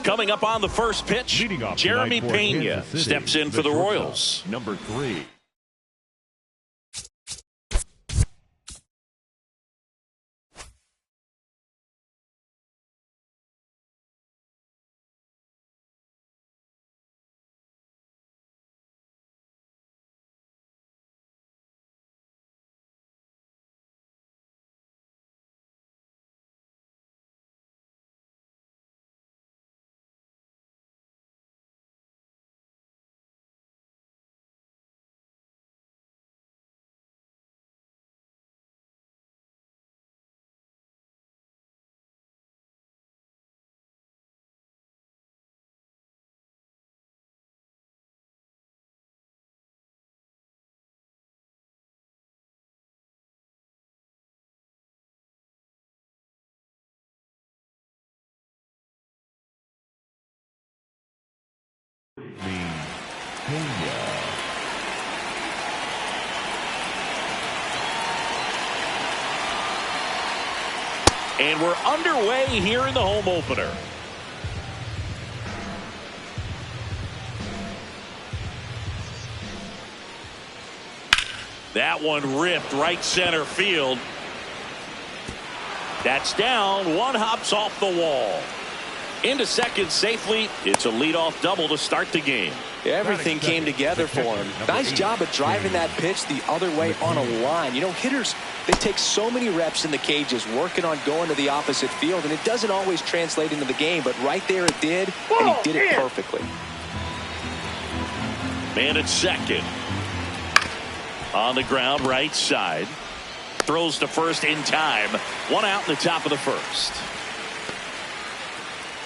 Coming up on the first pitch, Jeremy Pena steps in for the Royals. Number 3. And we're underway here in the home opener. That one ripped right center field. That's down. One hops off the wall. Into second safely. It's a leadoff double to start the game. Everything came together for him. Nice job of driving that pitch the other way on a line. You know, hitters, they take so many reps in the cages working on going to the opposite field, and it doesn't always translate into the game, but right there it did, and he did it perfectly. Man at second. On the ground, right side. Throws to first in time. One out in the top of the first.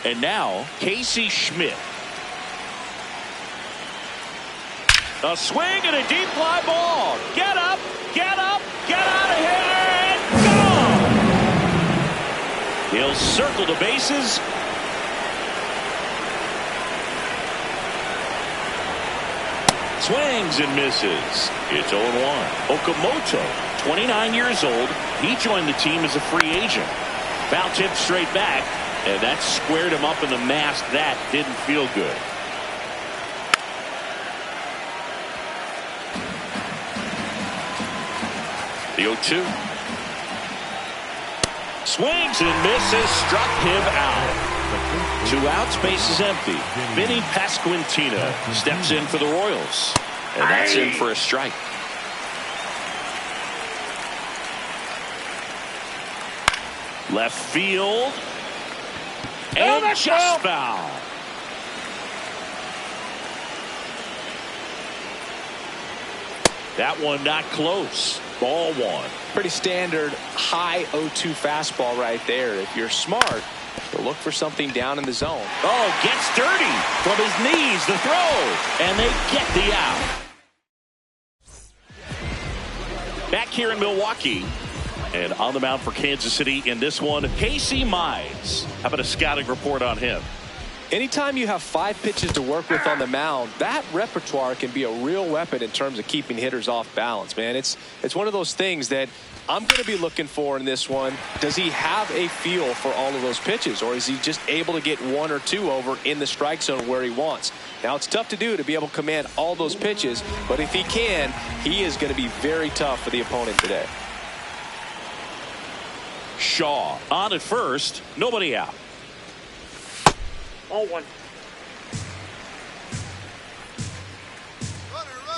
And now, Casey Schmidt. A swing and a deep fly ball. Get up, get up, get out of here, and go! He'll circle the bases. Swings and misses. It's 0-1. Okamoto, 29 years old. He joined the team as a free agent. Foul tip straight back, and that squared him up in the mask. That didn't feel good. The 0-2. Swings and misses. Struck him out. 2 outs, base is empty. Vinny Pasquantino steps in for the Royals. And that's in for a strike. Left field. And just foul. That one not close. Ball 1. Pretty standard high 0-2 fastball right there. If you're smart, you'll look for something down in the zone. Oh, gets dirty from his knees. The throw. And they get the out. Back here in Milwaukee. And on the mound for Kansas City in this one, Casey Mize. How about a scouting report on him? Anytime you have 5 pitches to work with on the mound, that repertoire can be a real weapon in terms of keeping hitters off balance, man. It's one of those things that I'm going to be looking for in this one. Does he have a feel for all of those pitches, or is he just able to get 1 or 2 over in the strike zone where he wants? Now, it's tough to do to be able to command all those pitches, but if he can, he is going to be very tough for the opponent today. Shaw on at first, nobody out. 0-1.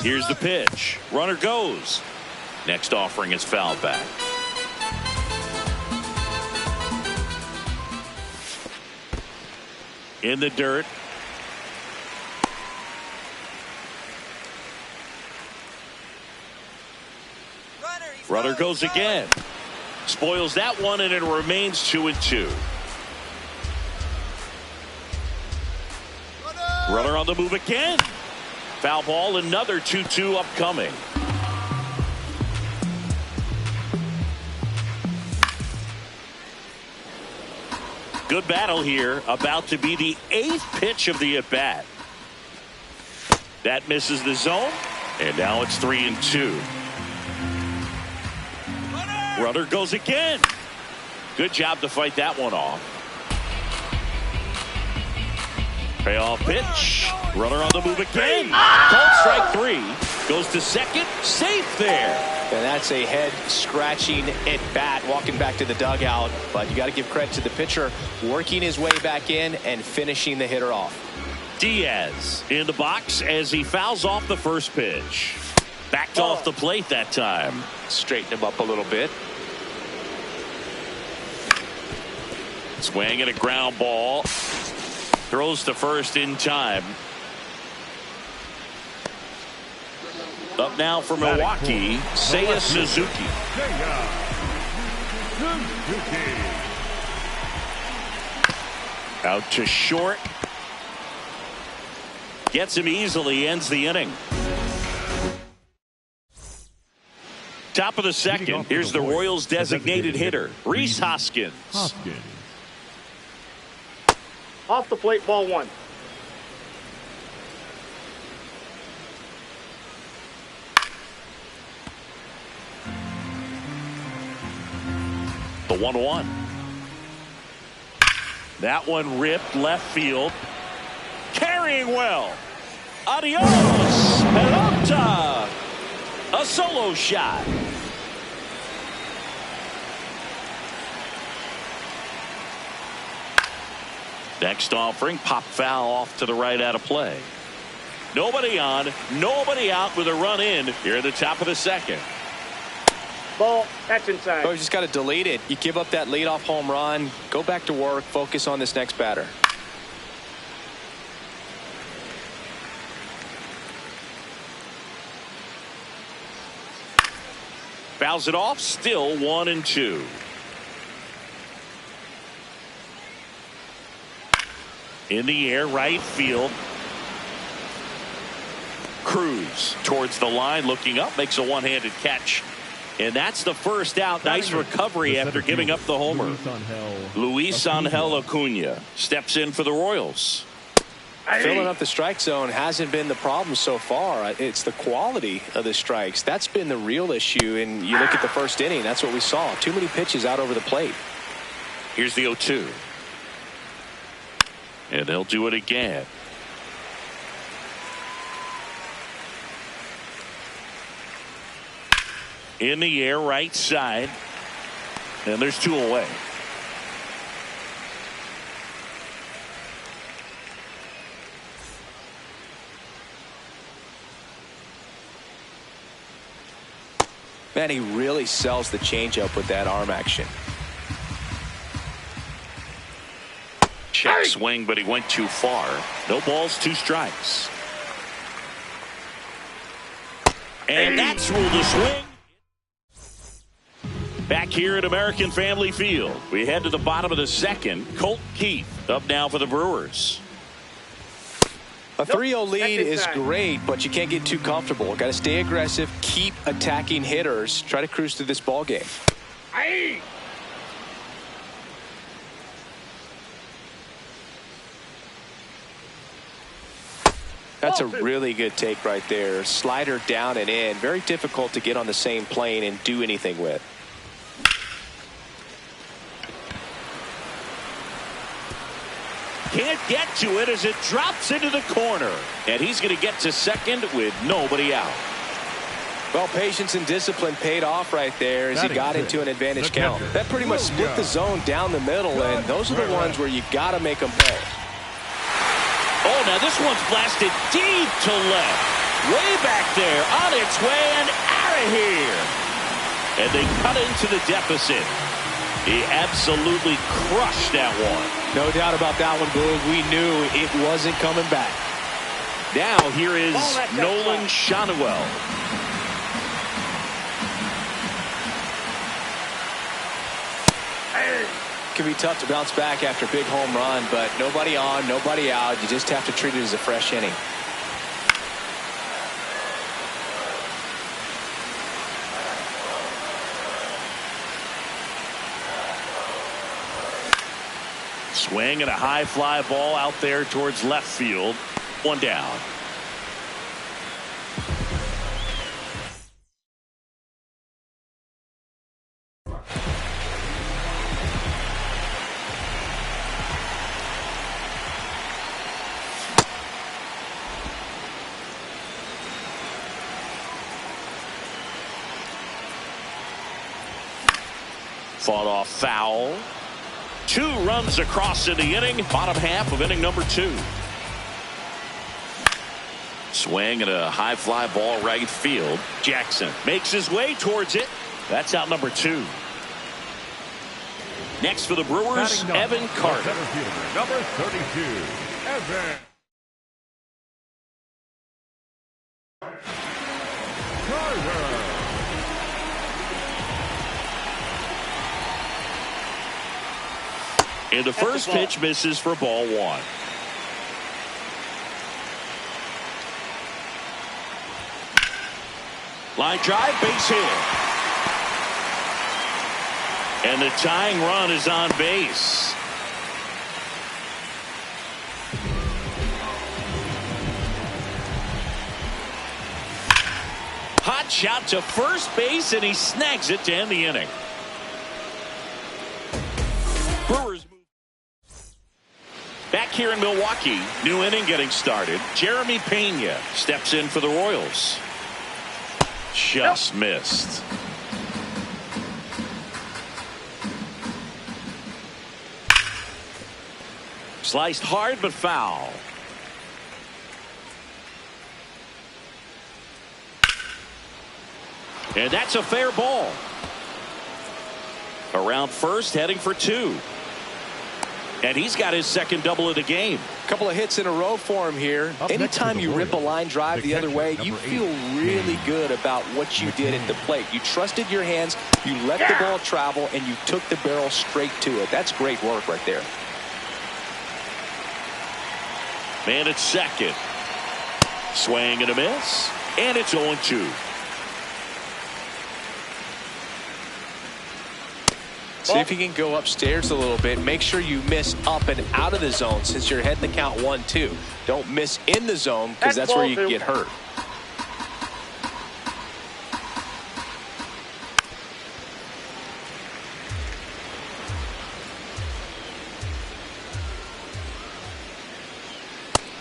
Here's the pitch. Runner goes. Next offering is fouled back. In the dirt. Runner goes again. Spoils that one, and it remains 2-2. Runner on the move again. Foul ball, another 2-2 upcoming. Good battle here. About to be the 8th pitch of the at-bat. That misses the zone, and now it's 3-2. Runner goes again. Good job to fight that one off. Payoff pitch. Runner on the move again. Called strike 3. Goes to second. Safe there. And that's a head-scratching at bat, walking back to the dugout. But you got to give credit to the pitcher, working his way back in and finishing the hitter off. Diaz in the box as he fouls off the first pitch. Backed off the plate that time. Straighten him up a little bit. Swing and a ground ball. Throws to first in time. Up now for Milwaukee, Seiya Suzuki. Out to short. Gets him easily, ends the inning. Top of the second. Here's the Royals designated hitter, Rhys Hoskins. Off the plate, ball 1. The 1-1. That one ripped left field. Carrying well. Adios. Pelota. A solo shot. Next offering, pop foul off to the right out of play. Nobody on, nobody out with a run in here at the top of the second. Ball, that's inside. Oh, you just got to delete it. You give up that leadoff home run, go back to work, focus on this next batter. Fouls it off, still 1-2. In the air, right field. Cruz towards the line, looking up, makes a one-handed catch. And that's the first out. Nice recovery after giving up the homer. Luis Angel Acuna steps in for the Royals. Filling up the strike zone hasn't been the problem so far. It's the quality of the strikes. That's been the real issue. And you look at the first inning, that's what we saw. Too many pitches out over the plate. Here's the 0-2. And they'll do it again. In the air, right side. And there's 2 away. Man, he really sells the changeup with that arm action. Check swing, but he went too far. No balls, 2 strikes. And that's ruled a swing. Back here at American Family Field, we head to the bottom of the second. Colt Keith up now for the Brewers. A 3-0 lead is great, but you can't get too comfortable. Got to stay aggressive, keep attacking hitters, try to cruise through this ball game. That's a really good take right there. Slider down and in. Very difficult to get on the same plane and do anything with. Can't get to it as it drops into the corner. And he's going to get to second with nobody out. Well, patience and discipline paid off right there as he got into an advantage count. That pretty much split the zone down the middle, and those are the ones where you got to make them pay. Oh, now this one's blasted deep to left. Way back there, on its way and out of here. And they cut into the deficit. He absolutely crushed that one. No doubt about that one, Boog. We knew it wasn't coming back. Now here is Nolan Schanuel. It can be tough to bounce back after a big home run, but nobody on, nobody out. You just have to treat it as a fresh inning. Swing and a high fly ball out there towards left field. 1 down. Fought off foul. 2 runs across in the inning. Bottom half of inning number 2. Swing and a high fly ball right field. Jackson makes his way towards it. That's out number 2. Next for the Brewers, Evan Carter. Number 32, Evan Carter. And the first pitch misses for ball 1. Line drive, base hit. And the tying run is on base. Hot shot to first base, and he snags it to end the inning. Brewers back here in Milwaukee. New inning getting started. Jeremy Pena steps in for the Royals. Just missed. Sliced hard but foul. And that's a fair ball. Around first, heading for 2. And he's got his second double of the game. A couple of hits in a row for him here. Anytime you rip a line drive the other way, you feel really good about what you did at the plate. You trusted your hands, you let the ball travel, and you took the barrel straight to it. That's great work right there. Man at second. Swing and a miss. And it's 0-2. See if you can go upstairs a little bit. Make sure you miss up and out of the zone since you're heading the count 1-2. Don't miss in the zone because that's where you can get hurt.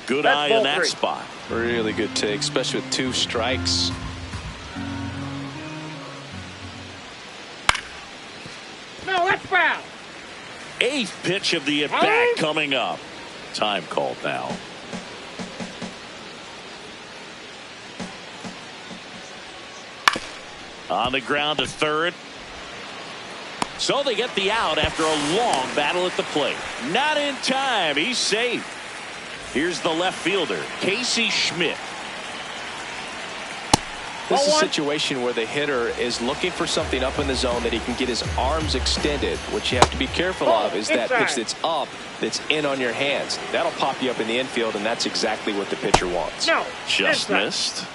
Good eye in that spot. Really good take, especially with 2 strikes. No, that's foul. 8th pitch of the at-bat coming up. Time called now. On the ground to third. So they get the out after a long battle at the plate. Not in time. He's safe. Here's the left fielder, Casey Schmidt. This is a situation where the hitter is looking for something up in the zone that he can get his arms extended. What you have to be careful of is that pitch that's up, that's in on your hands. That'll pop you up in the infield, and that's exactly what the pitcher wants. No, just missed.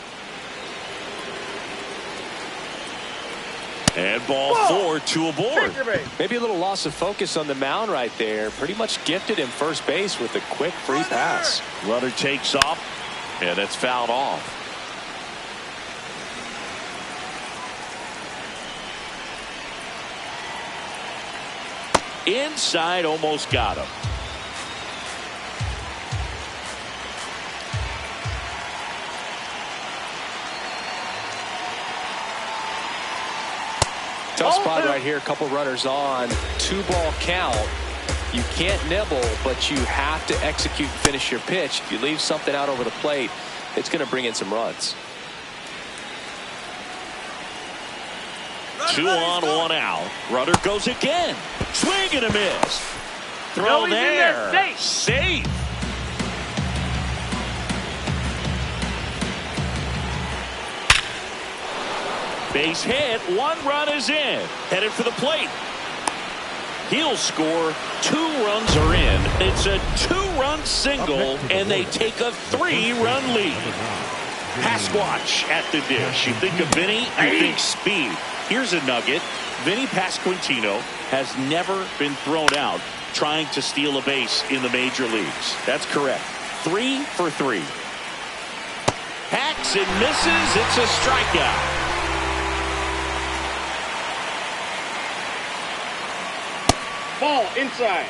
And ball 4, 2 aboard. Maybe a little loss of focus on the mound right there. Pretty much gifted him first base with a quick free pass. Runner takes off, and it's fouled off. Inside, almost got him. Tough spot right here. A couple runners on. 2-ball count. You can't nibble, but you have to execute and finish your pitch. If you leave something out over the plate, it's going to bring in some runs. 2 on, 1 out. Runner goes again. Swing and a miss. Throw there. Safe. Base hit. 1 run is in. Headed for the plate. He'll score. 2 runs are in. It's a 2-run single, and they take a 3-run lead. Pasquatch at the dish. You think of Vinny, you think speed. Here's a nugget. Vinny Pasquantino has never been thrown out trying to steal a base in the major leagues. That's correct. 3 for 3. Hacks and misses. It's a strikeout. Ball inside.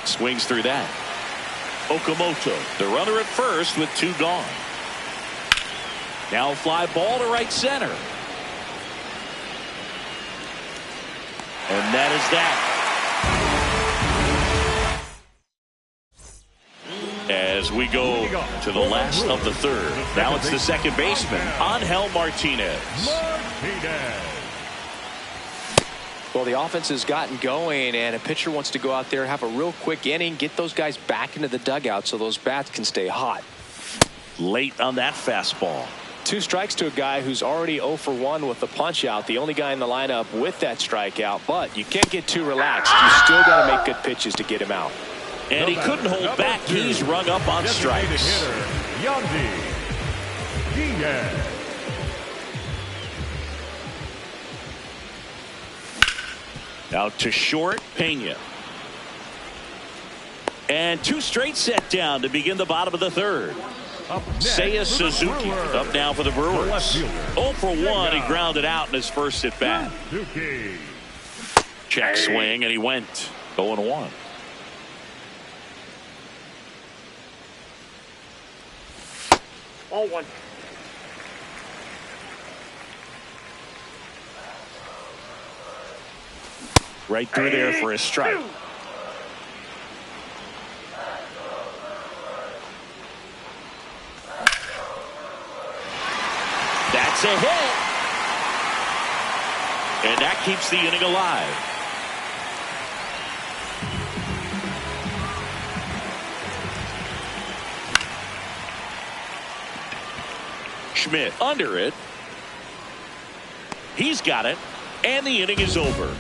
Swings through that. Okamoto, the runner at first with 2 gone. Now fly ball to right center. And that is that. As we go to the last of the third. Now it's the second baseman, Angel Martinez. Well, the offense has gotten going, and a pitcher wants to go out there, have a real quick inning, get those guys back into the dugout so those bats can stay hot. Late on that fastball. 2 strikes to a guy who's already 0 for 1 with the punch out. The only guy in the lineup with that strikeout, but you can't get too relaxed. You still got to make good pitches to get him out. And he couldn't hold back. He's rung up on strikes. Yandy Diaz. Out to short, Pena. And 2 straight set down to begin the bottom of the third. Seiya Suzuki up now for the Brewers. 0 for 1. He grounded out in his first at bat. Check swing, and he went 0-1. All 1. Right through there for a strike. That's a hit. And that keeps the inning alive. Schmidt under it. He's got it. And the inning is over.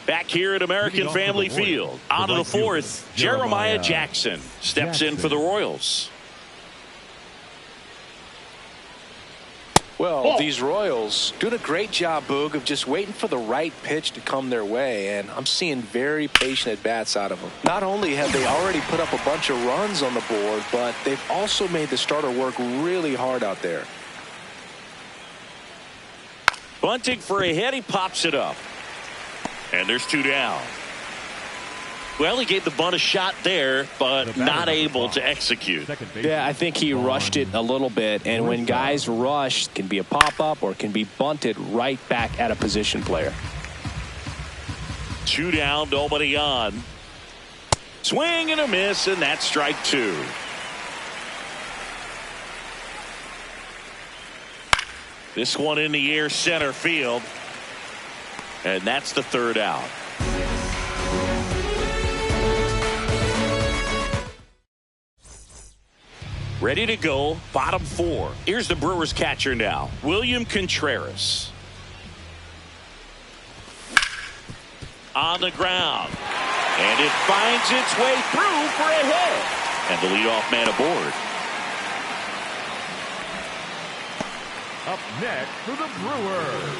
Back here at American Family Field. On to the fourth. Jeremiah Jackson steps in for the Royals. Well, these Royals doing a great job, Boog, of just waiting for the right pitch to come their way, and I'm seeing very patient at-bats out of them. Not only have they already put up a bunch of runs on the board, but they've also made the starter work really hard out there. Bunting for a hit. He pops it up. And there's 2 down. Well, he gave the bunt a shot there, but not able to execute. Yeah, I think he rushed it a little bit, and when guys rush, it can be a pop-up or it can be bunted right back at a position player. 2 down, nobody on. Swing and a miss, and that's strike 2. This one in the air, center field. And that's the 3rd out. Ready to go, bottom 4. Here's the Brewers catcher now, William Contreras. On the ground. And it finds its way through for a hit. And the leadoff man aboard. Up next for the Brewers,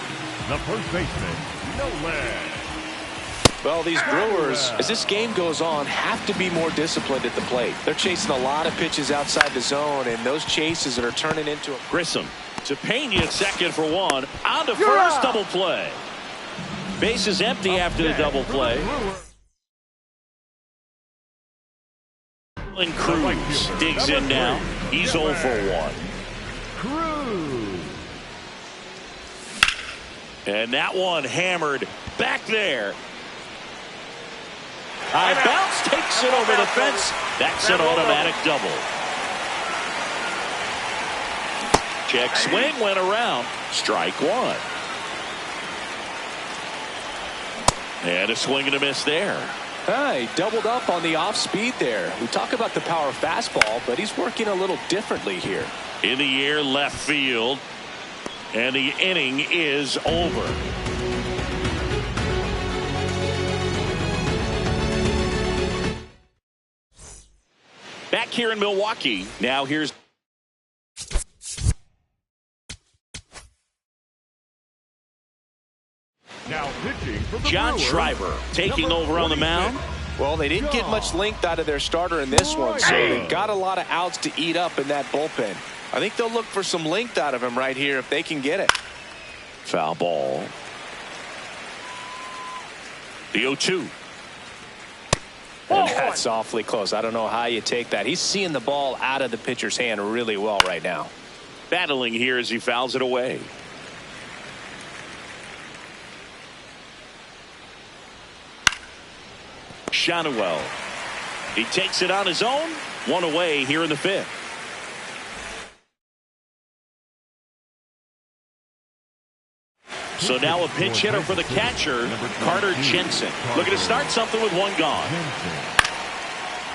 the first baseman, Nolan. Well, these Brewers, as this game goes on, have to be more disciplined at the plate. They're chasing a lot of pitches outside the zone, and those chases that are turning into a Grissom to Pena at second for 1. On to first, double play. Base is empty after the double play. And Cruz digs in now. He's 0 for 1. Cruz. And that one hammered back there. High bounce takes it over the fence. That's an automatic double. Check swing went around. Strike 1. And a swing and a miss there. He doubled up on the off speed there. We talk about the power fastball, but he's working a little differently here. In the air, left field. And the inning is over. Back here in Milwaukee. Now here's Now pitching for the John Brewers, Schreiber taking over on the mound. Well, they didn't get much length out of their starter in this one, so they've got a lot of outs to eat up in that bullpen. I think they'll look for some length out of him right here if they can get it. Foul ball. The 0-2. And that's awfully close. I don't know how you take that. He's seeing the ball out of the pitcher's hand really well right now. Battling here as he fouls it away. Schanuel. He takes it on his own. One away here in the fifth. So now a pinch hitter for the catcher, Carter Jensen. Looking to start something with one gone.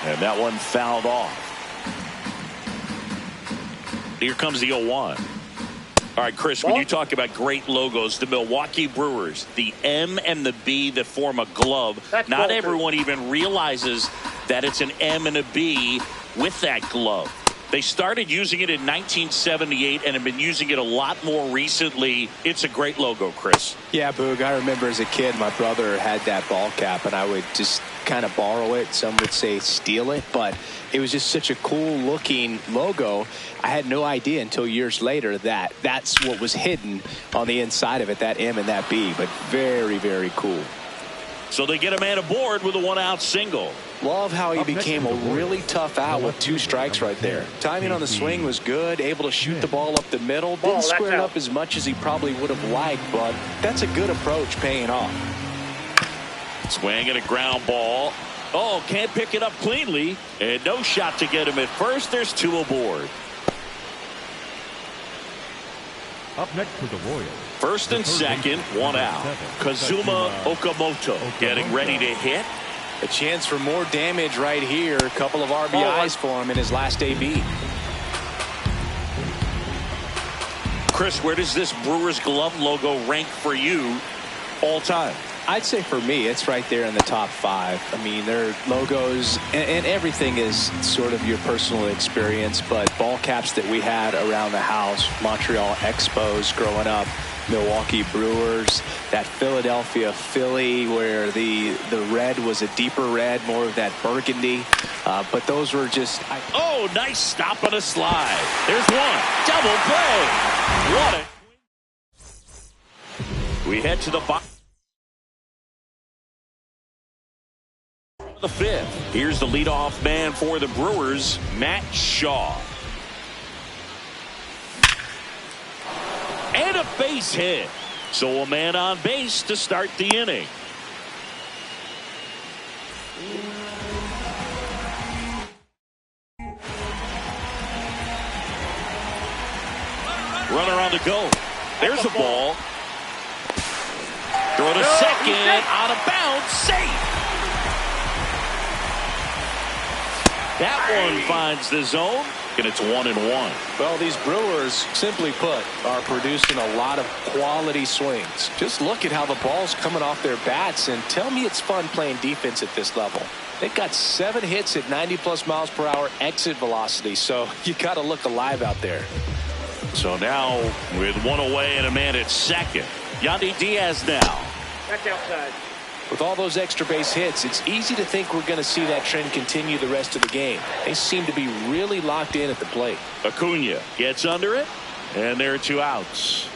And that one fouled off. Here comes the 0-1. All right, Chris, when you talk about great logos, the Milwaukee Brewers, the M and the B that form a glove, not everyone even realizes that it's an M and a B with that glove. They started using it in 1978 and have been using it a lot more recently. It's a great logo, Chris. Yeah, Boog, I remember as a kid, my brother had that ball cap, and I would just kind of borrow it. Some would say steal it, but it was just such a cool looking logo. I had no idea until years later that that's what was hidden on the inside of it, that M and that B, but very, very cool. So they get a man aboard with a 1-out single. Love how he became a really tough out with 2 strikes right there. Timing on the swing was good, able to shoot the ball up the middle. Didn't square it up as much as he probably would have liked, but that's a good approach paying off. Swing and a ground ball. Oh, can't pick it up cleanly. And no shot to get him at first. There's 2 aboard. Up next for the Royals. First and second, 1 out. Kazuma Okamoto getting ready to hit. A chance for more damage right here. A couple of RBIs for him in his last AB. Chris, where does this Brewers glove logo rank for you all time? I'd say for me, it's right there in the top 5. I mean, their logos and everything is sort of your personal experience, but ball caps that we had around the house, Montreal Expos growing up, Milwaukee Brewers, that Philadelphia Philly where the red was a deeper red, more of that burgundy. But those were just... Oh, nice stop on a slide. There's one. Double play. We head to the bottom. The fifth. Here's the leadoff man for the Brewers, Matt Shaw. And a base hit. So a man on base to start the inning. Runner on the go. There's a ball. Throw to second. Out of bounds. Safe. That one finds the zone, and it's 1-1. Well, these Brewers, simply put, are producing a lot of quality swings. Just look at how the ball's coming off their bats, and tell me it's fun playing defense at this level. They've got 7 hits at 90+ miles per hour exit velocity, so you got to look alive out there. So now, with 1 away and a man at second, Yandy Diaz now. That's outside. With all those extra base hits, it's easy to think we're going to see that trend continue the rest of the game. They seem to be really locked in at the plate. Acuna gets under it, and there are 2 outs.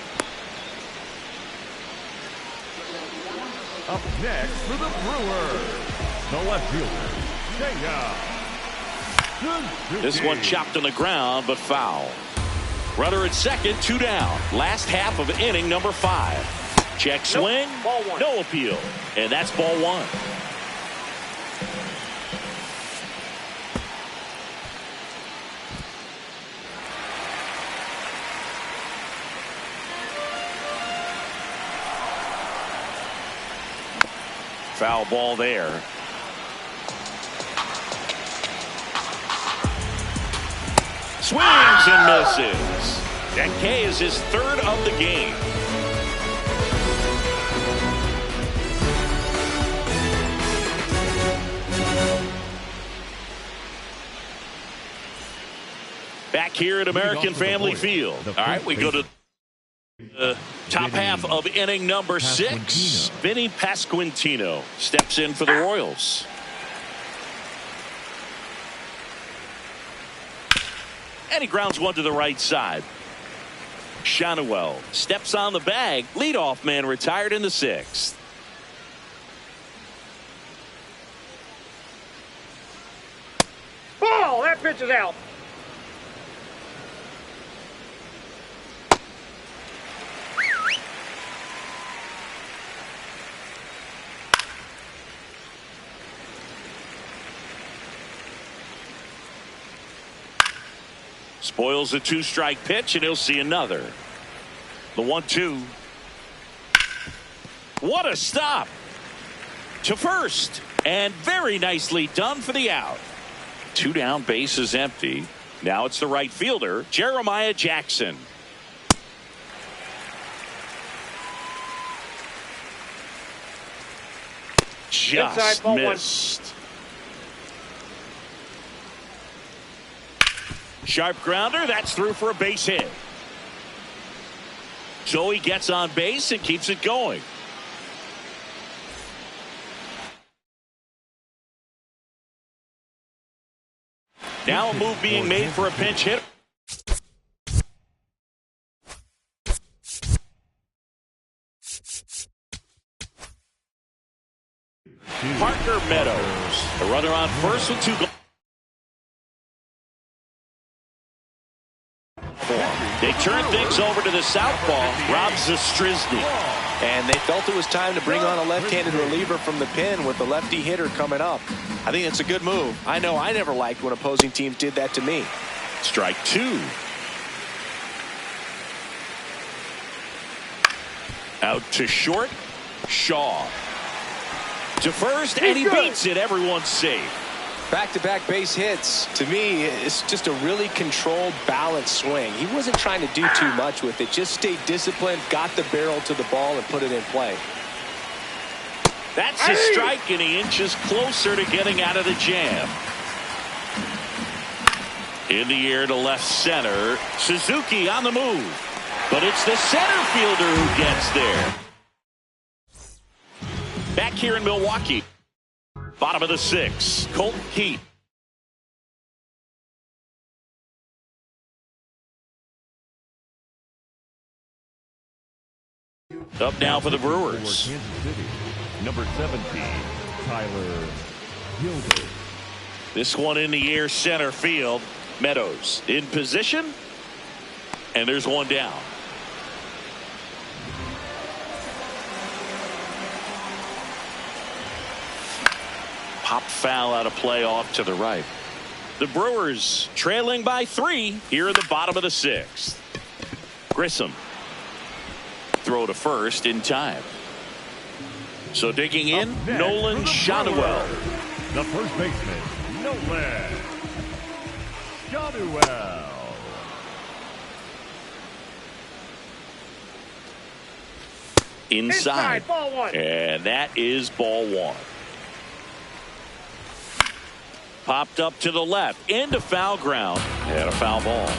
Up next for the Brewers, the left fielder, This one chopped on the ground, but foul. Runner at second, 2 down. Last half of inning number 5. Check swing, no appeal, and that's ball 1. Foul ball there. Swings and misses. That K is his 3rd of the game. Back here at American Family Field. All right, we go to the top half of inning number 6. Vinny Pasquantino steps in for the Royals. And he grounds one to the right side. Schanuel steps on the bag. Leadoff man retired in the 6th. pitches out. Spoils a 2-strike pitch, and he'll see another. The 1-2. What a stop to first, and very nicely done for the out. 2 down, base is empty. Now it's the right fielder, Jeremiah Jackson. Just Inside, ball missed. Sharp grounder, that's through for a base hit. So he gets on base and keeps it going. Now a move being made for a pinch hit. Parker Meadows, a runner on first with 2 goals. They turn things over to the southpaw, Rob Zastryzny. And they felt it was time to bring on a left-handed reliever from the pen with the lefty hitter coming up. I think that's a good move. I know I never liked when opposing teams did that to me. Strike 2. Out to short, Shaw. To first, and he beats it. Everyone's safe. Back-to-back base hits. To me, it's just a really controlled, balanced swing. He wasn't trying to do too much with it. Just stayed disciplined, got the barrel to the ball, and put it in play. That's a strike, and he inches closer to getting out of the jam. In the air to left center. Suzuki on the move. But it's the center fielder who gets there. Back here in Milwaukee. Bottom of the 6th, Colton Heat. Up now for the Brewers. For Kansas City, number 17, Tyler Gilbert. This one in the air center field. Meadows in position. And there's one down. Pop foul out of play off to the right. The Brewers trailing by 3 here in the bottom of the 6th. Grissom. Throw to first in time. So digging in, Nolan Schanuel. The first baseman, Nolan Schanuel. Inside. Ball 1. And that is ball 1. Popped up to the left into foul ground and a foul ball.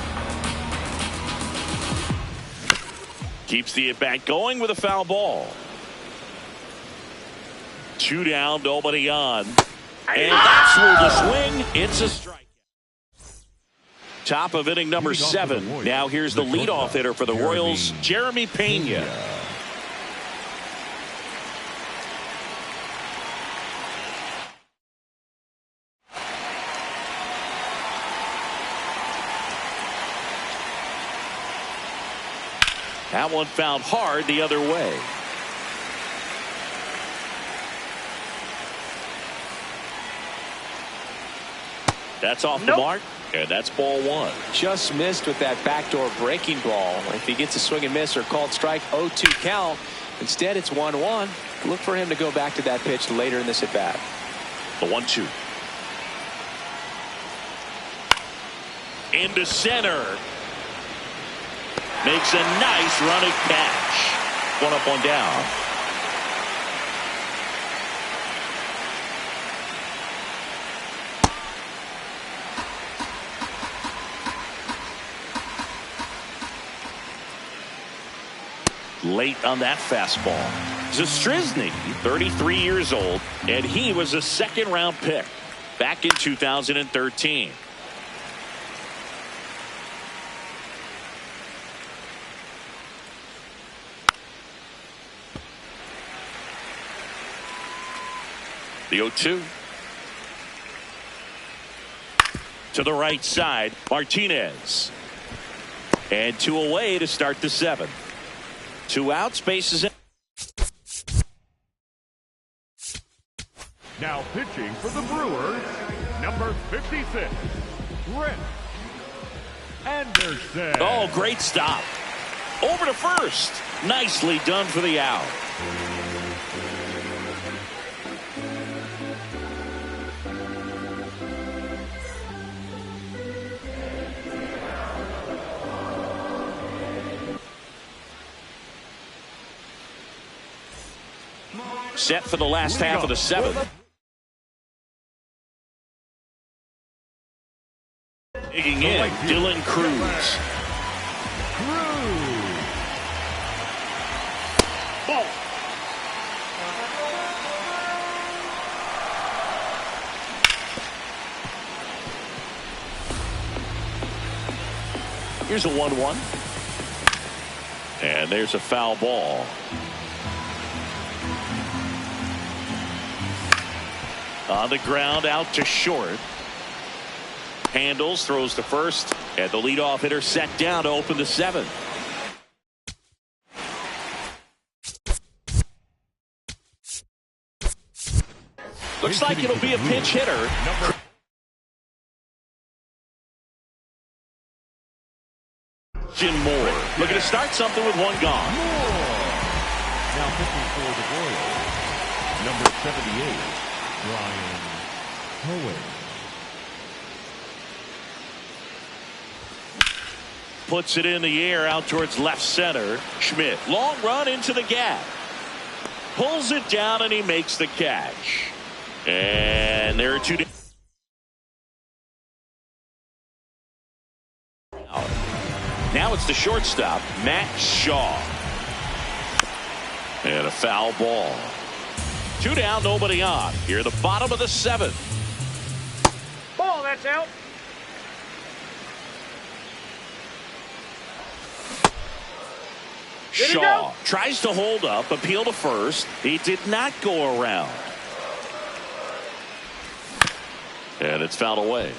Keeps the at bat going with a foul ball. 2 down, nobody on. And that's through the swing. It's a strike. Top of inning number 7. Now here's the leadoff hitter for the Royals, Jeremy Pena. That one found hard the other way. That's off the mark, and that's ball 1. Just missed with that backdoor breaking ball. If he gets a swing and miss or called strike, 0-2 count. Instead, it's 1-1. Look for him to go back to that pitch later in this at bat. The 1-2. Into center. Makes a nice running catch. 1 up, 1 down. Late on that fastball. Zastryzny, 33 years old, and he was a 2nd-round pick back in 2013. The 0-2. to the right side. Martinez. And 2 away to start the 7th. 2 outs, bases in. Now pitching for the Brewers, number 56, Brett Anderson. Oh, great stop. Over to first. Nicely done for the out. Set for the last half of the 7th. Digging in, Dylan Cruz. Ball. Here's a 1-1. And there's a foul ball. On the ground, out to short. Handles, throws to first, and the leadoff hitter set down to open the 7th. Looks like it'll be a pinch hitter. Jim Moore looking to start something with 1 gone. Now pitching for the Royals, number 78, Brian Hoey. Puts it in the air out towards left center. Schmidt, long run into the gap. Pulls it down and he makes the catch. And there are 2 down. Now it's the shortstop, Matt Shaw. And a foul ball. 2 down, nobody on. Here at the bottom of the 7th. Ball, that's out. Shaw tries to hold up, appeal to first. He did not go around. And it's fouled away.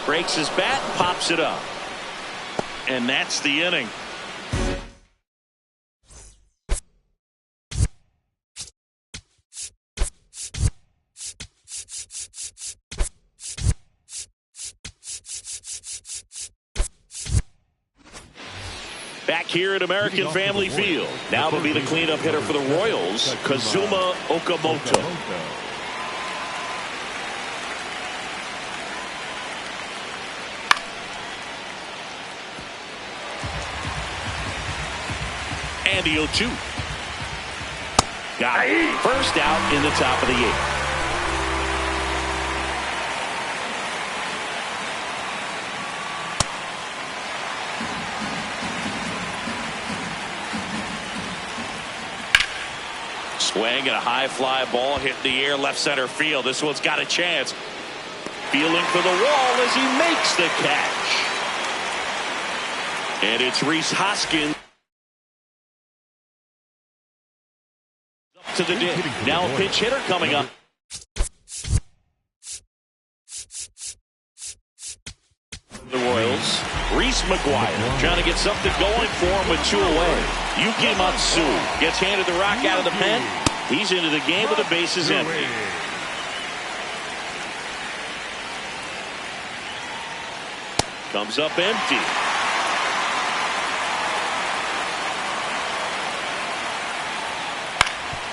Breaks his bat, pops it up. And that's the inning. Back here at American Family Field. Now to be the cleanup hitter for the Royals, Kazuma Okamoto. And the 0-2. Got it. First out in the top of the 8th. Swing and a high fly ball hit the air left center field. This one's got a chance. Feeling for the wall as he makes the catch. And it's Rhys Hoskins up to the ditch. Now a pinch hitter coming up. The Royals, Reese McGuire trying to get something going for him with 2 away. Yuki Matsu gets handed the rock out of the pen. He's into the game with the bases empty. Comes up empty.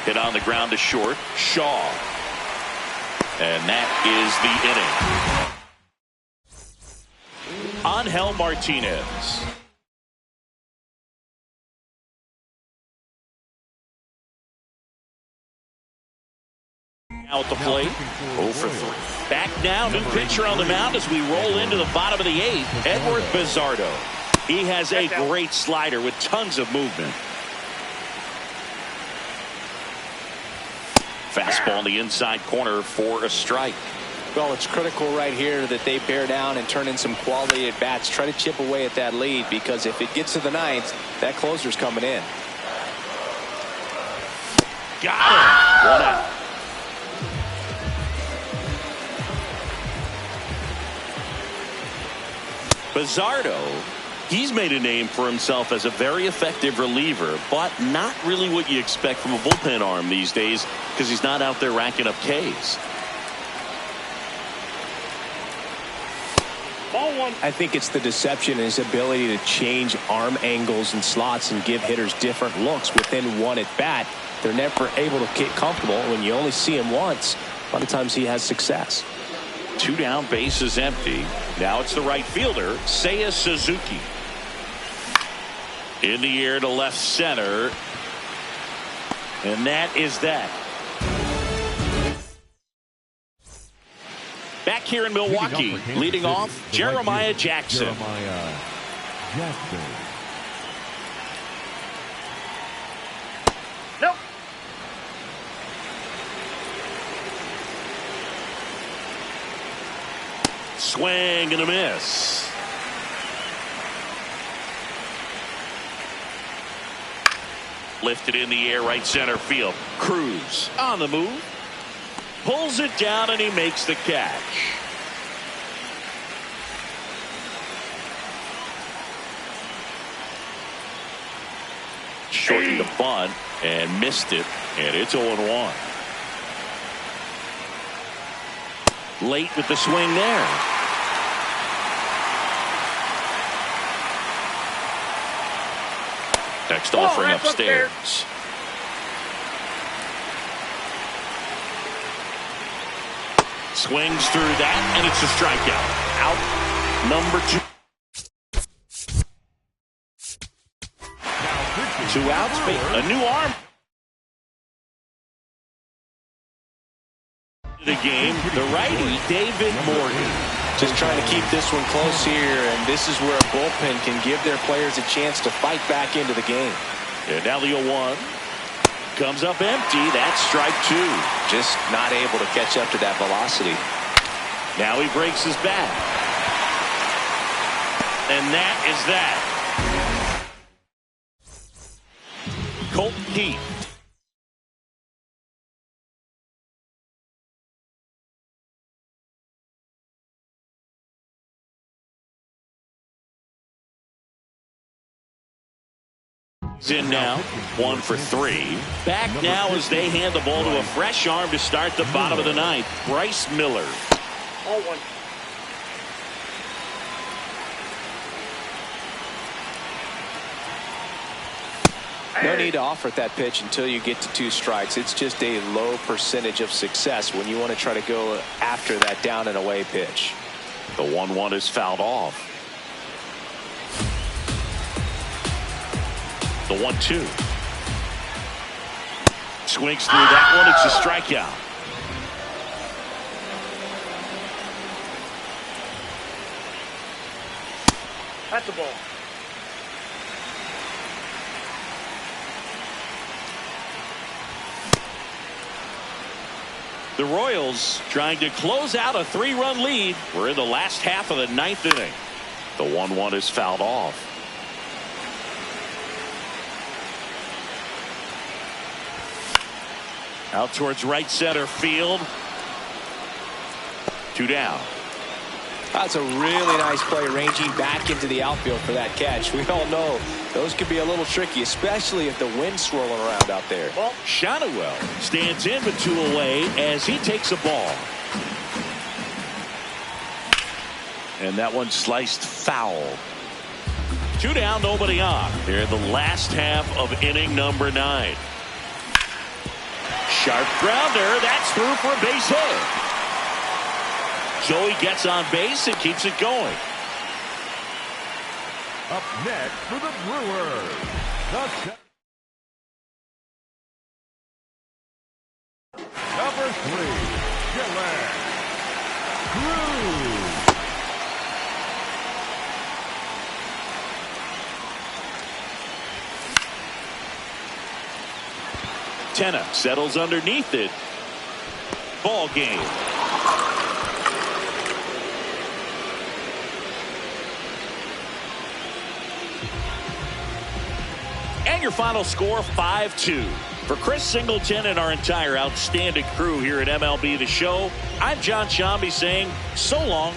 Hit on the ground to short. Shaw. And that is the inning. Angel Martinez. Out the plate. 0 for 3. Back now, new pitcher on the mound as we roll into the bottom of the 8th. Edward Bizardo. He has a great slider with tons of movement. Fastball in the inside corner for a strike. Well, it's critical right here that they bear down and turn in some quality at bats. Try to chip away at that lead, because if it gets to the 9th, that closer's coming in. Got him. 1 out. Bizzardo, he's made a name for himself as a very effective reliever, but not really what you expect from a bullpen arm these days because he's not out there racking up Ks. Ball one. I think it's the deception and his ability to change arm angles and slots and give hitters different looks within one at bat. They're never able to get comfortable. When you only see him once, a lot of times he has success. 2 down, base is empty. Now it's the right fielder, Seiya Suzuki. In the air to left center. And that is that. Back here in Milwaukee, leading off, Jeremiah Jackson. Jeremiah Jackson. Nope. Swing and a miss. Lifted in the air, right center field. Cruz on the move. Pulls it down and he makes the catch. Shortened the bunt and missed it, and it's 0-1. Late with the swing there. Next offering upstairs. Swings through that, and it's a strikeout. Out number 2. 2 outs, a new arm. The game, the righty, David Morgan. Just trying to keep this one close here, and this is where a bullpen can give their players a chance to fight back into the game. And now the 0-1 comes up empty. That's strike 2. Just not able to catch up to that velocity. Now he breaks his bat. And that is that. Colt Heath. In now, 1 for 3. Back now as they hand the ball to a fresh arm to start the bottom of the 9th. Bryce Miller. Ball one. No need to offer that pitch until you get to 2 strikes. It's just a low percentage of success when you want to try to go after that down and away pitch. The 1-1 is fouled off. The 1-2. Swings through that one. It's a strikeout. That's a ball. The Royals trying to close out a 3-run lead. We're in the last half of the 9th inning. The 1-1 is fouled off. Out towards right center field. 2 down. That's a really nice play, ranging back into the outfield for that catch. We all know those could be a little tricky, especially if the wind's swirling around out there. Well, Shadowell stands in with 2 away as he takes a ball. And that one sliced foul. 2 down, nobody on. Here in the last half of inning number 9. Sharp grounder. That's through for a base hit. Joey gets on base and keeps it going. Up next for the Brewers, number 3, Dylan Cruz. Tenna settles underneath it. Ball game. And your final score, 5-2. For Chris Singleton and our entire outstanding crew here at MLB The Show, I'm John Shambi saying so long.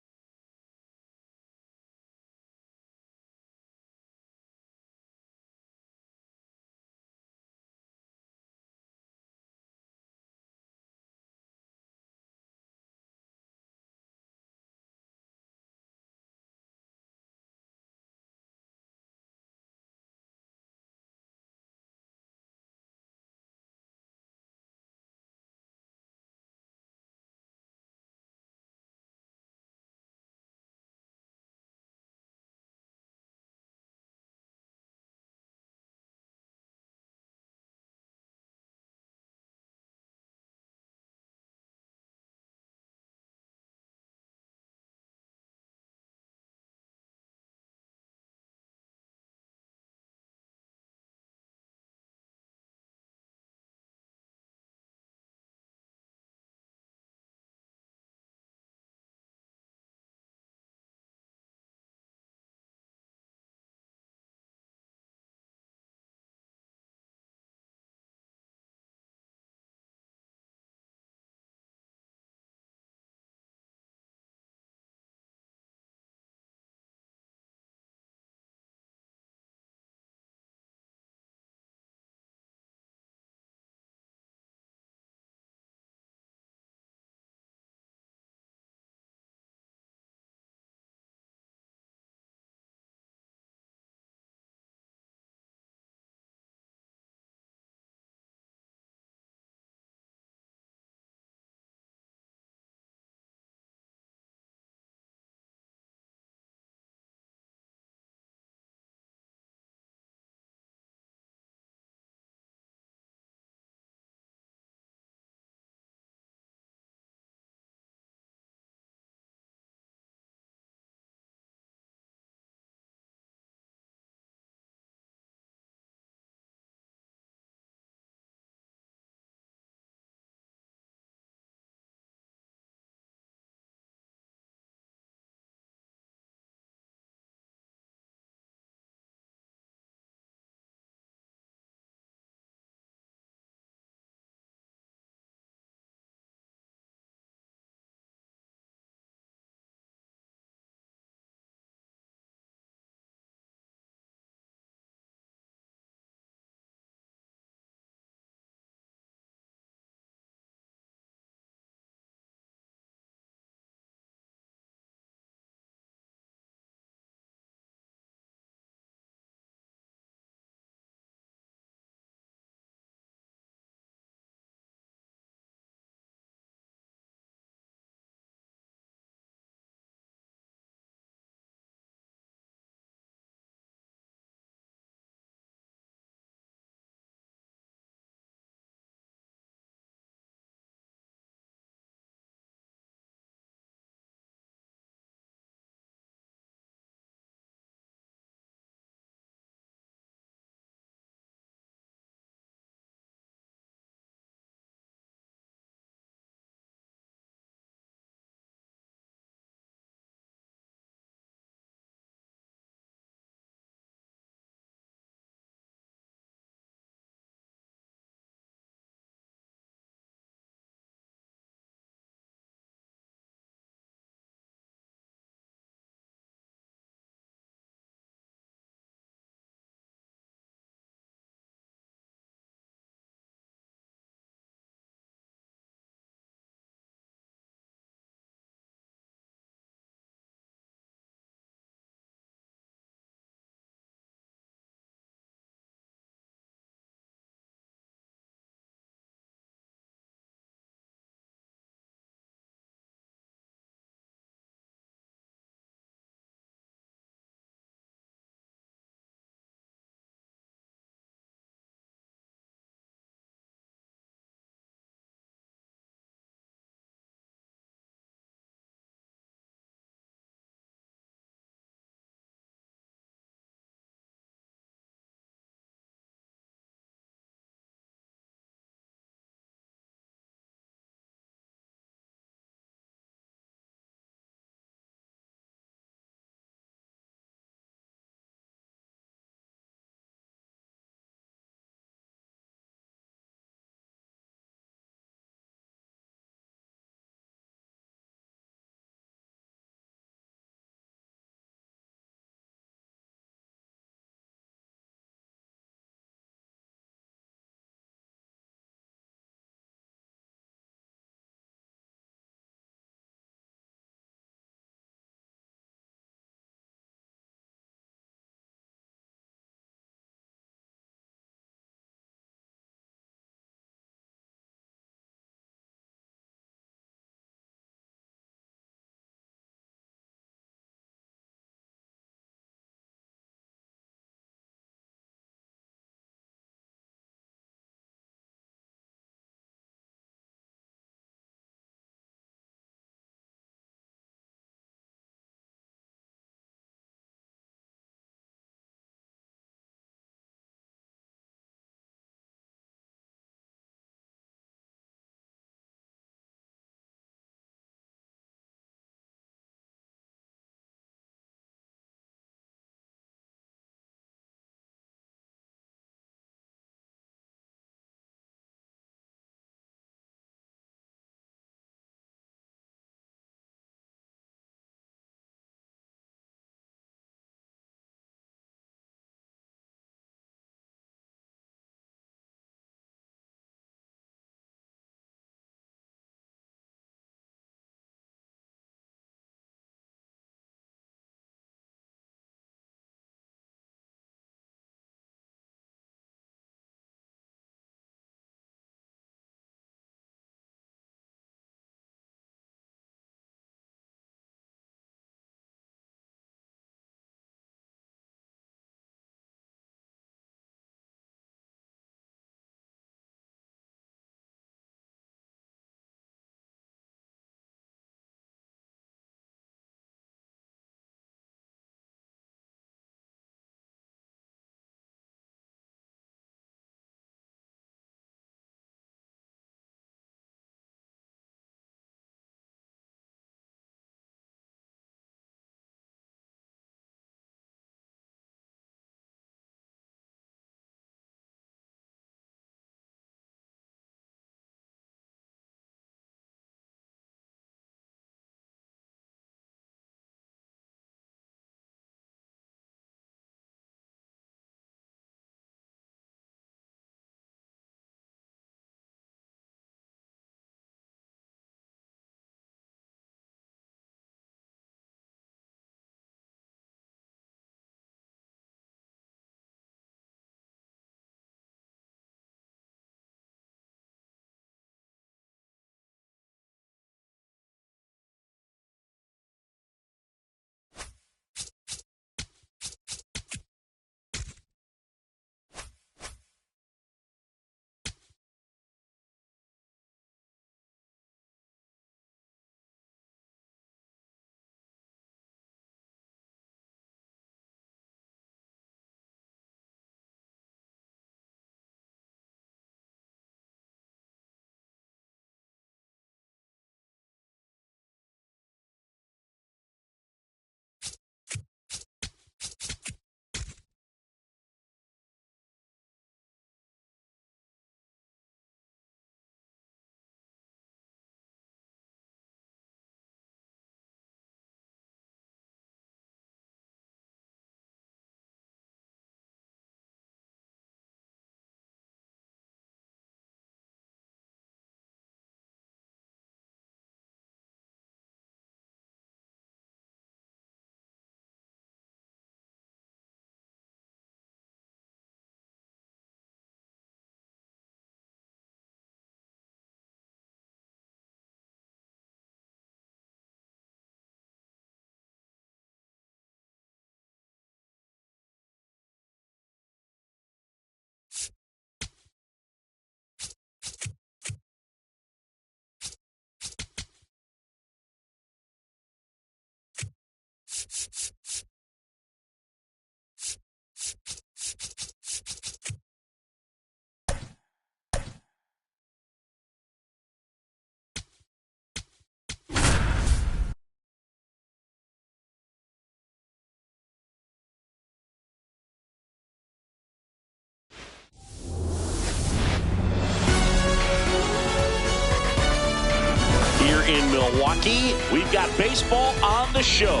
in Milwaukee. We've got baseball on the show.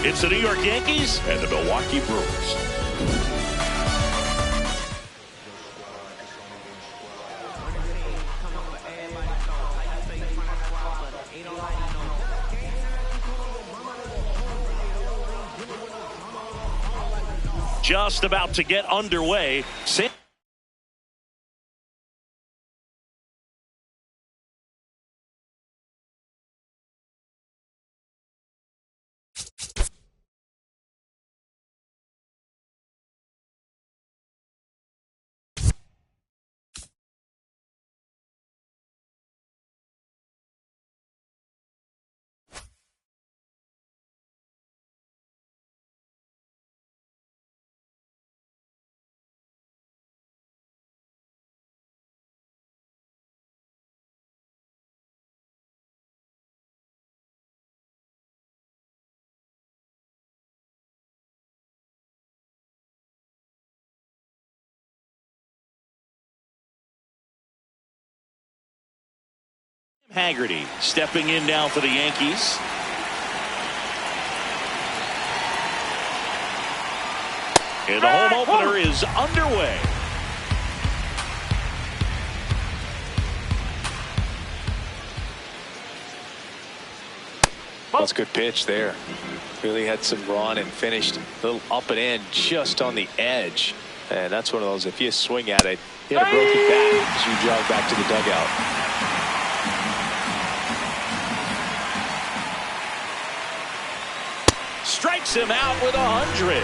It's the New York Yankees and the Milwaukee Brewers. Just about to get underway. Haggerty stepping in now for the Yankees. And the home opener is underway. That's a good pitch there. Really had some run and finished a little up and in just on the edge. And that's one of those, if you swing at it, hit a broken back as you jog back to the dugout. Strikes him out with 100.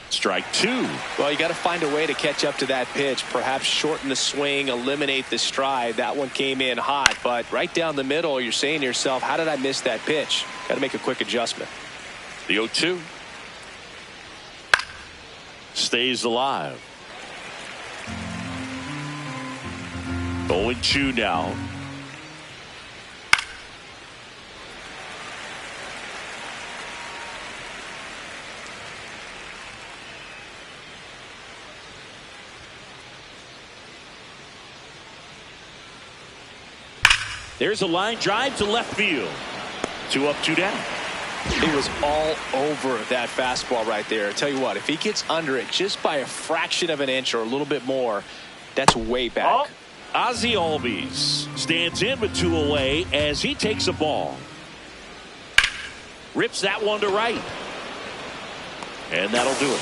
Strike two. Well, you got to find a way to catch up to that pitch, perhaps shorten the swing, eliminate the stride. That one came in hot, but right down the middle, you're saying to yourself, how did I miss that pitch? Got to make a quick adjustment. The 0-2 stays alive. 0-2 now. There's a line drive to left field. 2 up, 2 down. He was all over that fastball right there. I tell you what, if he gets under it just by a fraction of an inch or a little bit more, that's way back. Ozzie Albies stands in with 2 away as he takes a ball. Rips that one to right. And that'll do it.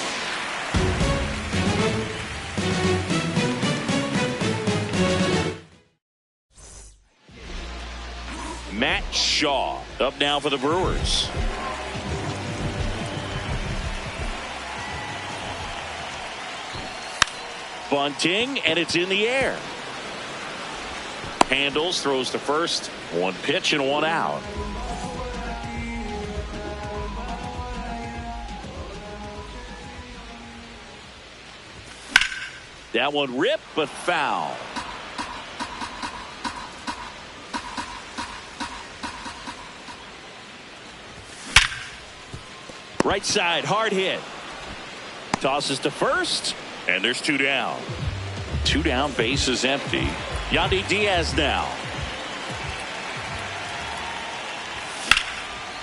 Matt Shaw up now for the Brewers. Bunting, and it's in the air. Handles, throws to first. 1 pitch and 1 out. That one ripped, but foul. Right side, hard hit. Tosses to first, and there's 2 down. 2 down, base is empty. Yandy Diaz now.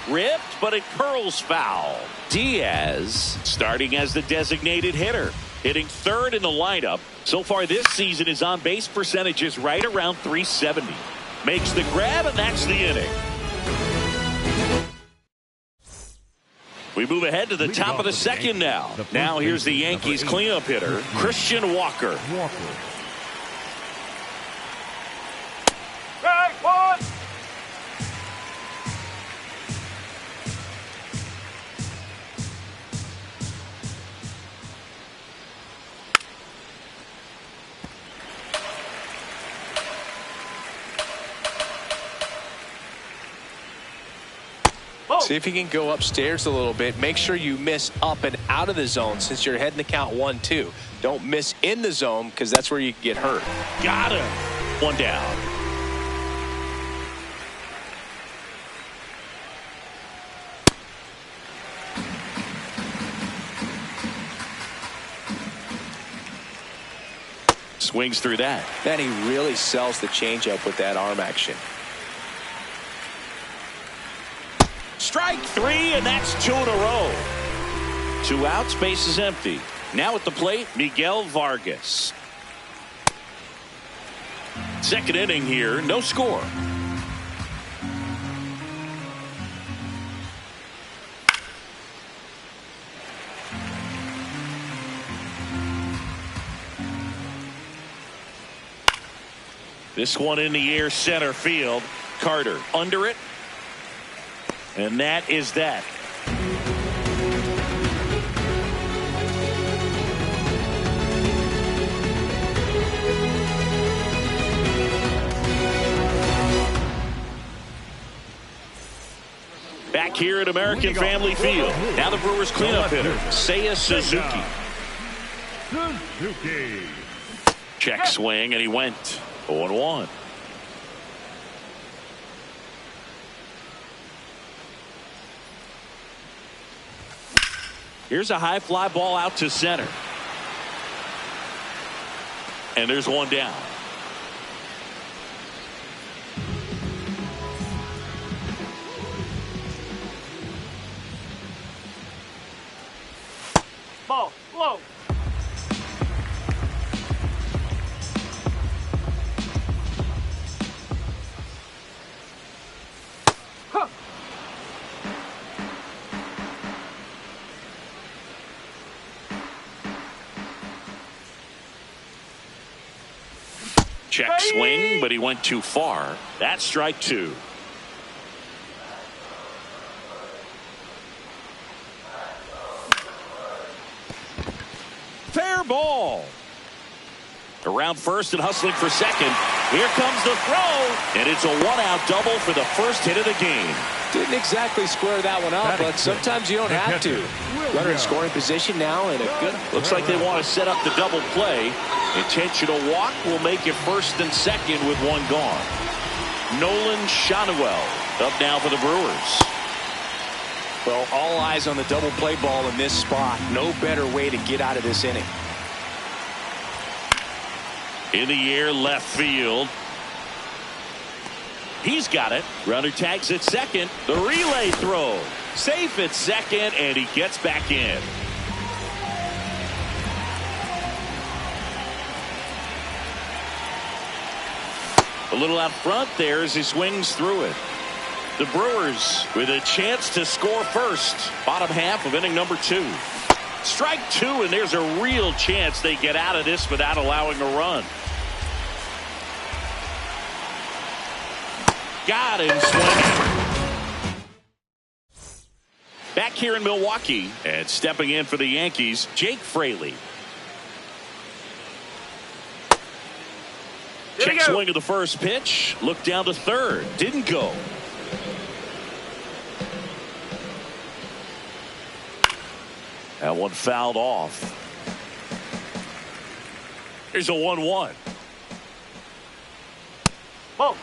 Ripped, but it curls foul. Diaz starting as the designated hitter. Hitting 3rd in the lineup. So far this season, his on-base percentage is right around .370. Makes the grab, and that's the inning. We move ahead to the top of the second now. Now here's the Yankees cleanup hitter, Christian Walker. See if you can go upstairs a little bit. Make sure you miss up and out of the zone since you're heading to count 1-2. Don't miss in the zone because that's where you can get hurt. Got him. 1 down. Swings through that. And he really sells the changeup with that arm action. Strike three, and that's 2 in a row. 2 outs, base is empty. Now at the plate, Miguel Vargas. Second inning here, no score. This one in the air, center field. Carter under it. And that is that. Back here at American Family Field. Now the Brewers cleanup hitter, Seiya Suzuki. Check swing, and he went 0-1. Here's a high fly ball out to center. And there's one down. Ball, low. Huh. Check swing, but he went too far. That's strike 2. Fair ball. Around first and hustling for second. Here comes the throw, and it's a 1-out double for the first hit of the game. Didn't exactly square that one up, but sometimes you don't have to. Runner in scoring position now, and a good. Looks like they want to set up the double play. Intentional walk will make it first and second with one gone. Nolan Schanuel up now for the Brewers. Well, all eyes on the double play ball in this spot. No better way to get out of this inning. In the air, left field. He's got it. Runner tags at second. The relay throw. Safe at second, and he gets back in. A little out front there as he swings through it. The Brewers with a chance to score first. Bottom half of inning number 2. Strike 2, and there's a real chance they get out of this without allowing a run. Got him swinging. Back here in Milwaukee, and stepping in for the Yankees, Jake Fraley. Check swing of the first pitch. Look down to third. Didn't go. That one fouled off. Here's a 1-1. Ball.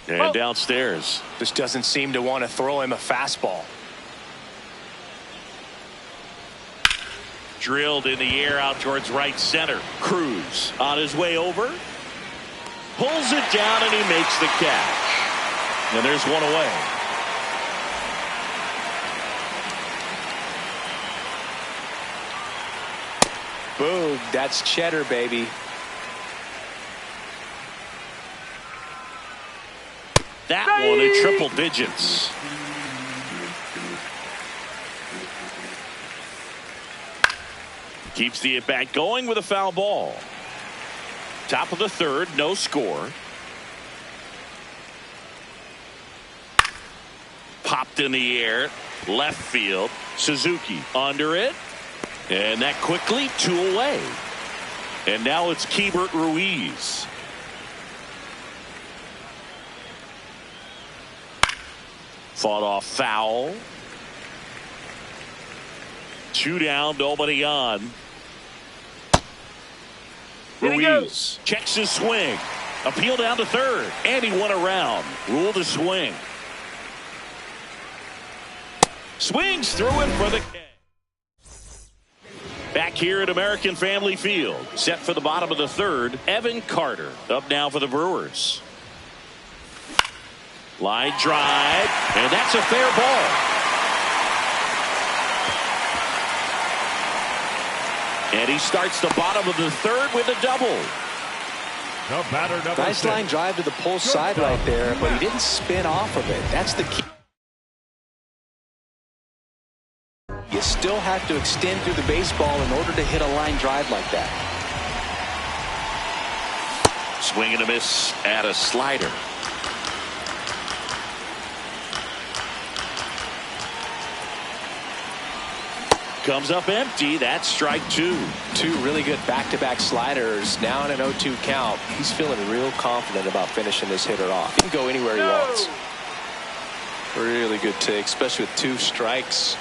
And downstairs. Just doesn't seem to want to throw him a fastball. Drilled in the air out towards right center. Cruz on his way over. Pulls it down, and he makes the catch. And there's one away. Boom. That's cheddar, baby. That one in triple digits. Keeps the at-bat going with a foul ball. Top of the third, no score. Popped in the air, left field. Suzuki under it. And that quickly 2 away. And now it's Keibert Ruiz. Fought off foul. 2 down, nobody on. Ruiz checks his swing. Appeal down to third. And he went around. Ruled a swing. Swings through him for the catch. Back here at American Family Field, set for the bottom of the third, Evan Carter up now for the Brewers. Line drive, and that's a fair ball. And he starts the bottom of the third with a double. The batter, number Nice 6. line drive to the pull side right there, but he didn't spin off of it. That's the key. You still have to extend through the baseball in order to hit a line drive like that. Swing and a miss at a slider. Comes up empty. That's strike 2. Two really good back-to-back sliders. Now in an 0-2 count. He's feeling real confident about finishing this hitter off. He can go anywhere he wants. Really good take, especially with 2 strikes.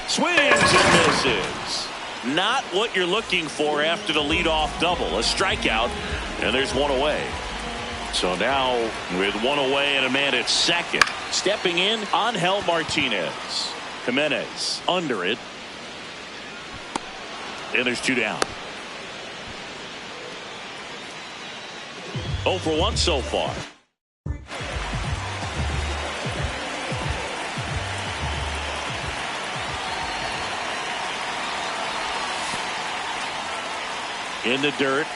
Swings and misses. Not what you're looking for after the leadoff double. A strikeout, and there's one away. So now with one away and a man at second, stepping in, Angel Martinez. Jimenez under it. And there's 2 down. 0 for 1 so far. In the dirt.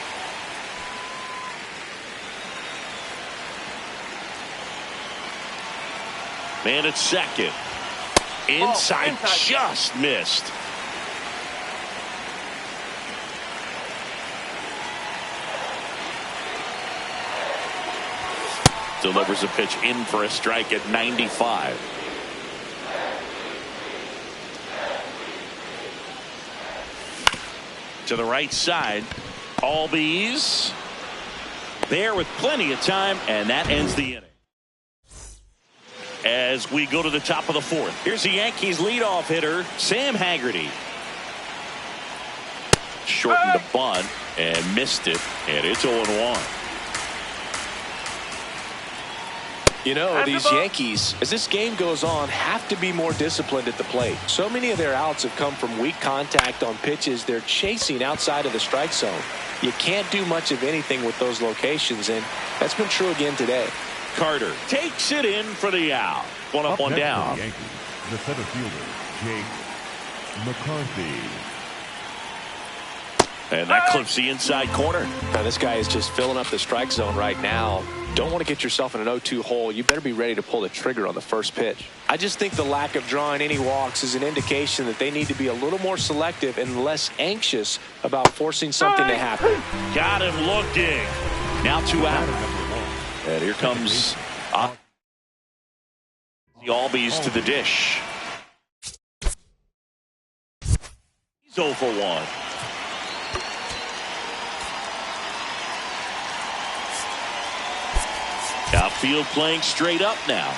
Man at second. Inside, just missed. Delivers a pitch in for a strike at 95. To the right side. Albies there with plenty of time, and that ends the inning. As we go to the top of the 4th, here's the Yankees leadoff hitter, Sam Haggerty. Shortened the bunt and missed it, and it's 0-1. You know, these Yankees, as this game goes on, have to be more disciplined at the plate. So many of their outs have come from weak contact on pitches they're chasing outside of the strike zone. You can't do much of anything with those locations, and that's been true again today. Carter takes it in for the out. One up, one down. The Yankees, the center fielder, Jake McCarthy. And that clips the inside corner. Now, this guy is just filling up the strike zone right now. Don't want to get yourself in an 0-2 hole. You better be ready to pull the trigger on the first pitch. I just think the lack of drawing any walks is an indication that they need to be a little more selective and less anxious about forcing something to happen. Got him looking. Now 2 out. And here comes the Albies to the dish. He's 0 for 1. Outfield playing straight up now.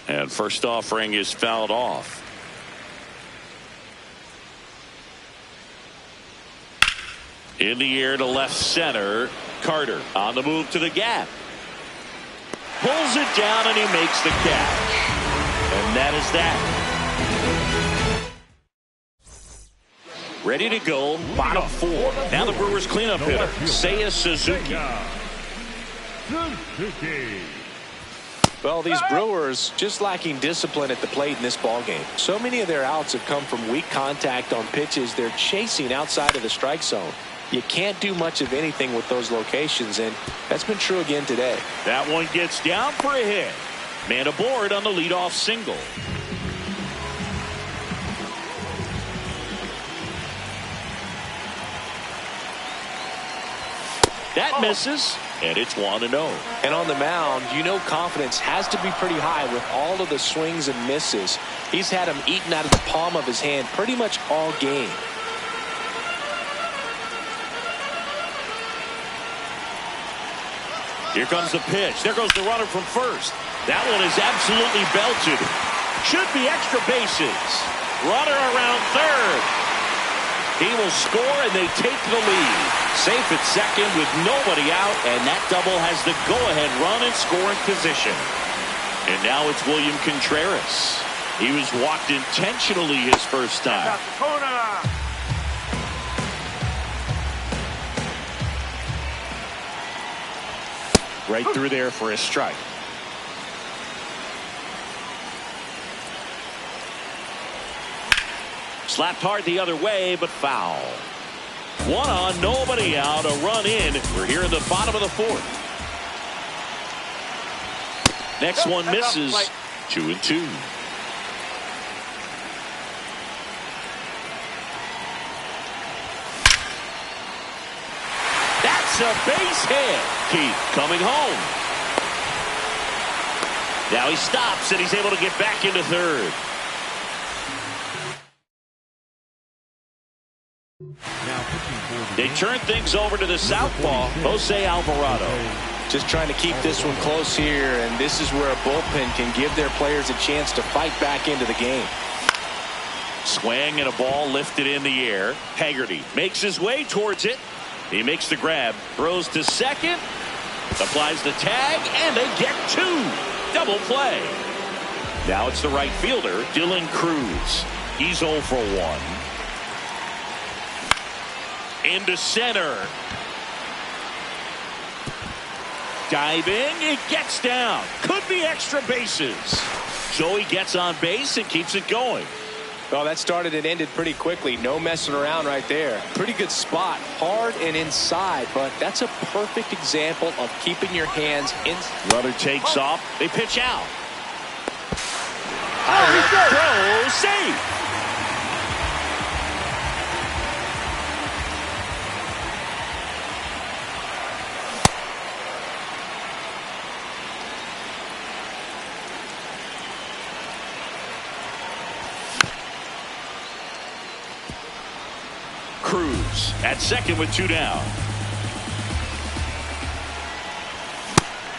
And first offering is fouled off. In the air to left center. Carter on the move to the gap. Pulls it down and he makes the catch. And that is that. Ready to go, bottom 4. Now the Brewers cleanup hitter, Seiya Suzuki. Well, these Brewers just lacking discipline at the plate in this ballgame. So many of their outs have come from weak contact on pitches they're chasing outside of the strike zone. You can't do much of anything with those locations, and that's been true again today. That one gets down for a hit. Man aboard on the leadoff single. That misses, and it's 1-0. And on the mound, you know confidence has to be pretty high with all of the swings and misses. He's had them eaten out of the palm of his hand pretty much all game. Here comes the pitch. There goes the runner from first. That one is absolutely belted. Should be extra bases. Runner around third. He will score, and they take the lead. Safe at second with nobody out, and that double has the go-ahead run in scoring position. And now it's William Contreras. He was walked intentionally his first time. Out the corner. Right through there for a strike. Slapped hard the other way, but foul. One on, nobody out, a run in. We're here in the bottom of the fourth. Next one misses. 2-2. That's a base hit. Keith coming home. Now he stops and he's able to get back into third. They turn things over to the southpaw, Jose Alvarado. Just trying to keep this one close here, and this is where a bullpen can give their players a chance to fight back into the game. Swing and a ball lifted in the air. Haggerty makes his way towards it. He makes the grab, throws to second, applies the tag, and they get two. Double play. Now it's the right fielder, Dylan Cruz. He's 0 for 1. Into center. Diving, it gets down. Could be extra bases. So he gets on base and keeps it going. Well, that started and ended pretty quickly. No messing around right there. Pretty good spot. Hard and inside, but that's a perfect example of keeping your hands in. Runner takes off. They pitch out. Oh, Throw, safe. Cruz at second with 2 down.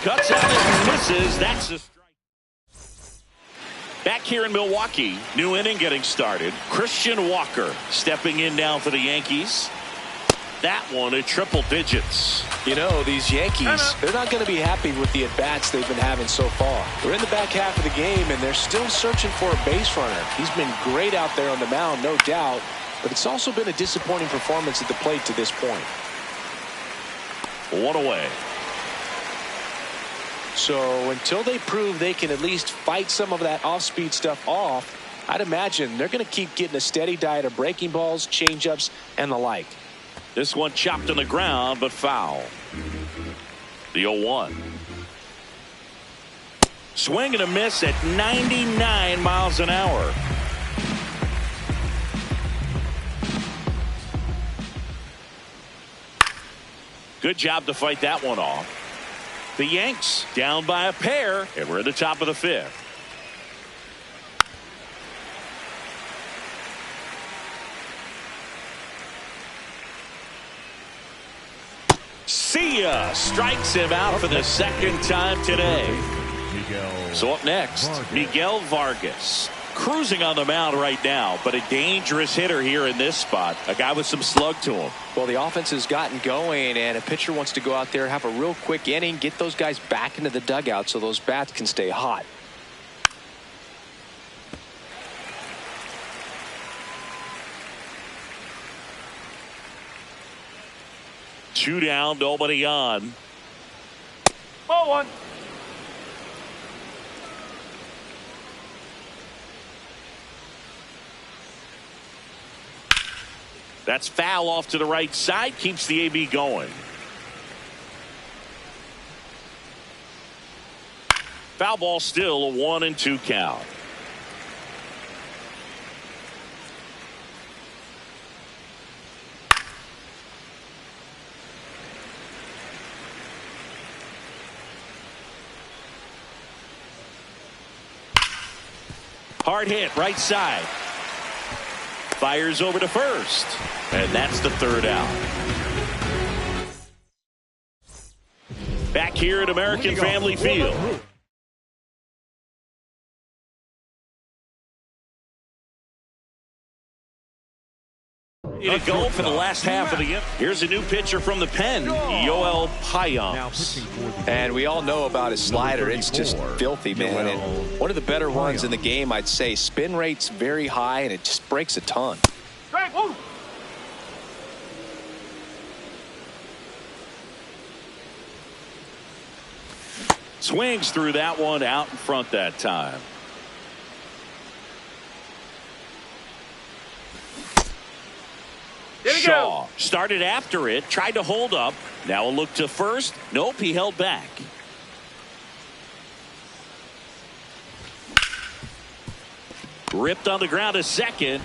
Cuts out and misses. That's a strike. Back here in Milwaukee, new inning getting started. Christian Walker stepping in now for the Yankees. That one at triple digits. You know, these Yankees, they're not going to be happy with the at-bats they've been having so far. They're in the back half of the game, and they're still searching for a base runner. He's been great out there on the mound, no doubt. But it's also been a disappointing performance at the plate to this point. 1 away. So until they prove they can at least fight some of that off-speed stuff off, I'd imagine they're going to keep getting a steady diet of breaking balls, changeups, and the like. This one chopped on the ground, but foul. The 0-1. Swing and a miss at 99 miles an hour. Good job to fight that one off. The Yanks down by a pair, and we're at the top of the 5th. See ya! Strikes him out for the second time today. So up next, Miguel Vargas. Cruising on the mound right now, but a dangerous hitter here in this spot. A guy with some slug to him. Well, the offense has gotten going, and a pitcher wants to go out there, have a real quick inning, get those guys back into the dugout so those bats can stay hot. Two down, nobody on. Ball 1. That's foul off to the right side. Keeps the AB going. Foul ball still, a 1-2 count. Hard hit, right side. Fires over to first. And that's the 3rd out. Back here at American Family Field. To go for the last half of the game. Here's a new pitcher from the pen, Yoel Payamps. And we all know about his slider. It's just filthy, man. And one of the better ones in the game, I'd say. Spin rate's very high, and it just breaks a ton. Strike, woo. Swings through that one out in front that time. Shaw started after it, tried to hold up. Now a look to first. Nope, he held back. Ripped on the ground to second.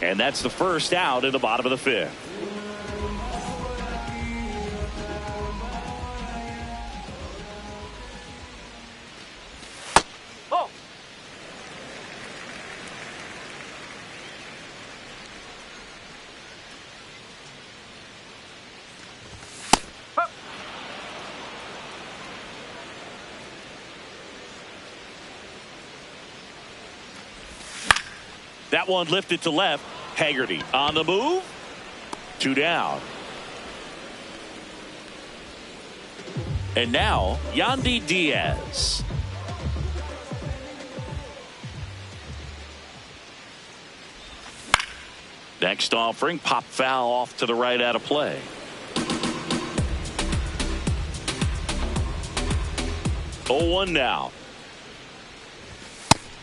And that's the first out in the bottom of the fifth. Oh. That one lifted to left. Haggerty on the move. 2 down. And now Yandy Diaz. Next offering, pop foul off to the right out of play. Oh, 1 now.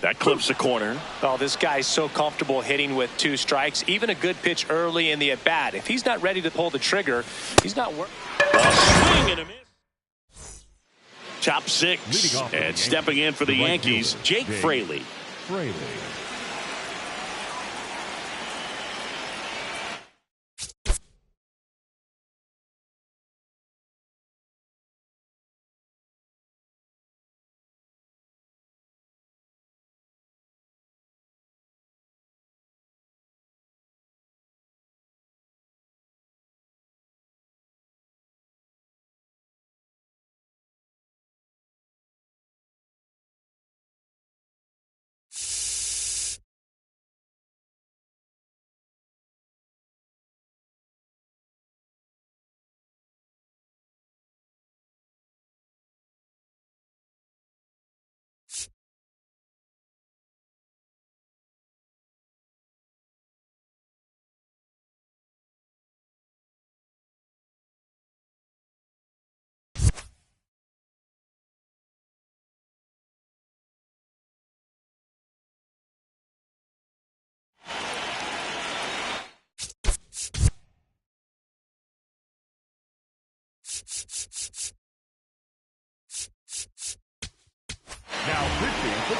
That clips the corner. Oh, this guy's so comfortable hitting with 2 strikes. Even a good pitch early in the at-bat. If he's not ready to pull the trigger, he's not working. A swing and a miss. Top 6. And stepping in for the Yankees, Jake Fraley.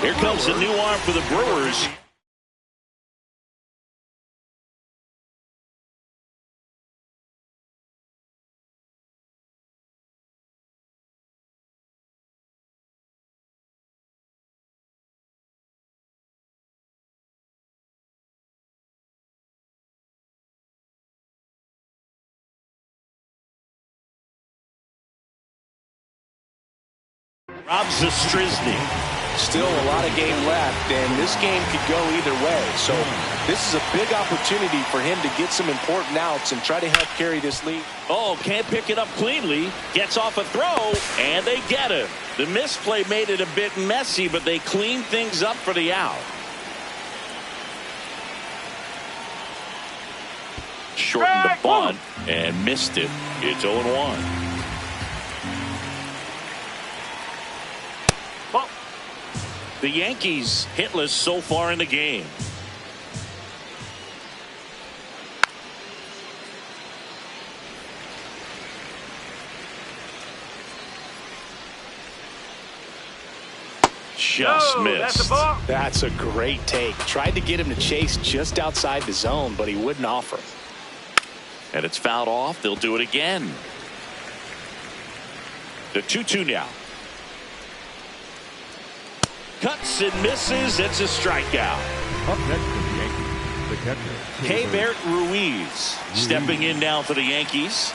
Here comes a new arm for the Brewers. Rob Zastryzny. Still a lot of game left, and this game could go either way. So this is a big opportunity for him to get some important outs and try to help carry this lead. Oh, can't pick it up cleanly. Gets off a throw, and they get him. The misplay made it a bit messy, but they cleaned things up for the out. Shortened the bunt and missed it. It's 0-1. The Yankees hitless so far in the game. Just missed. That's a great take. Tried to get him to chase just outside the zone, but he wouldn't offer. And it's fouled off. They'll do it again. The 2-2 now. Cuts and misses. It's a strikeout. Up next for the Yankees, the catcher, Keibert Ruiz stepping in now for the Yankees.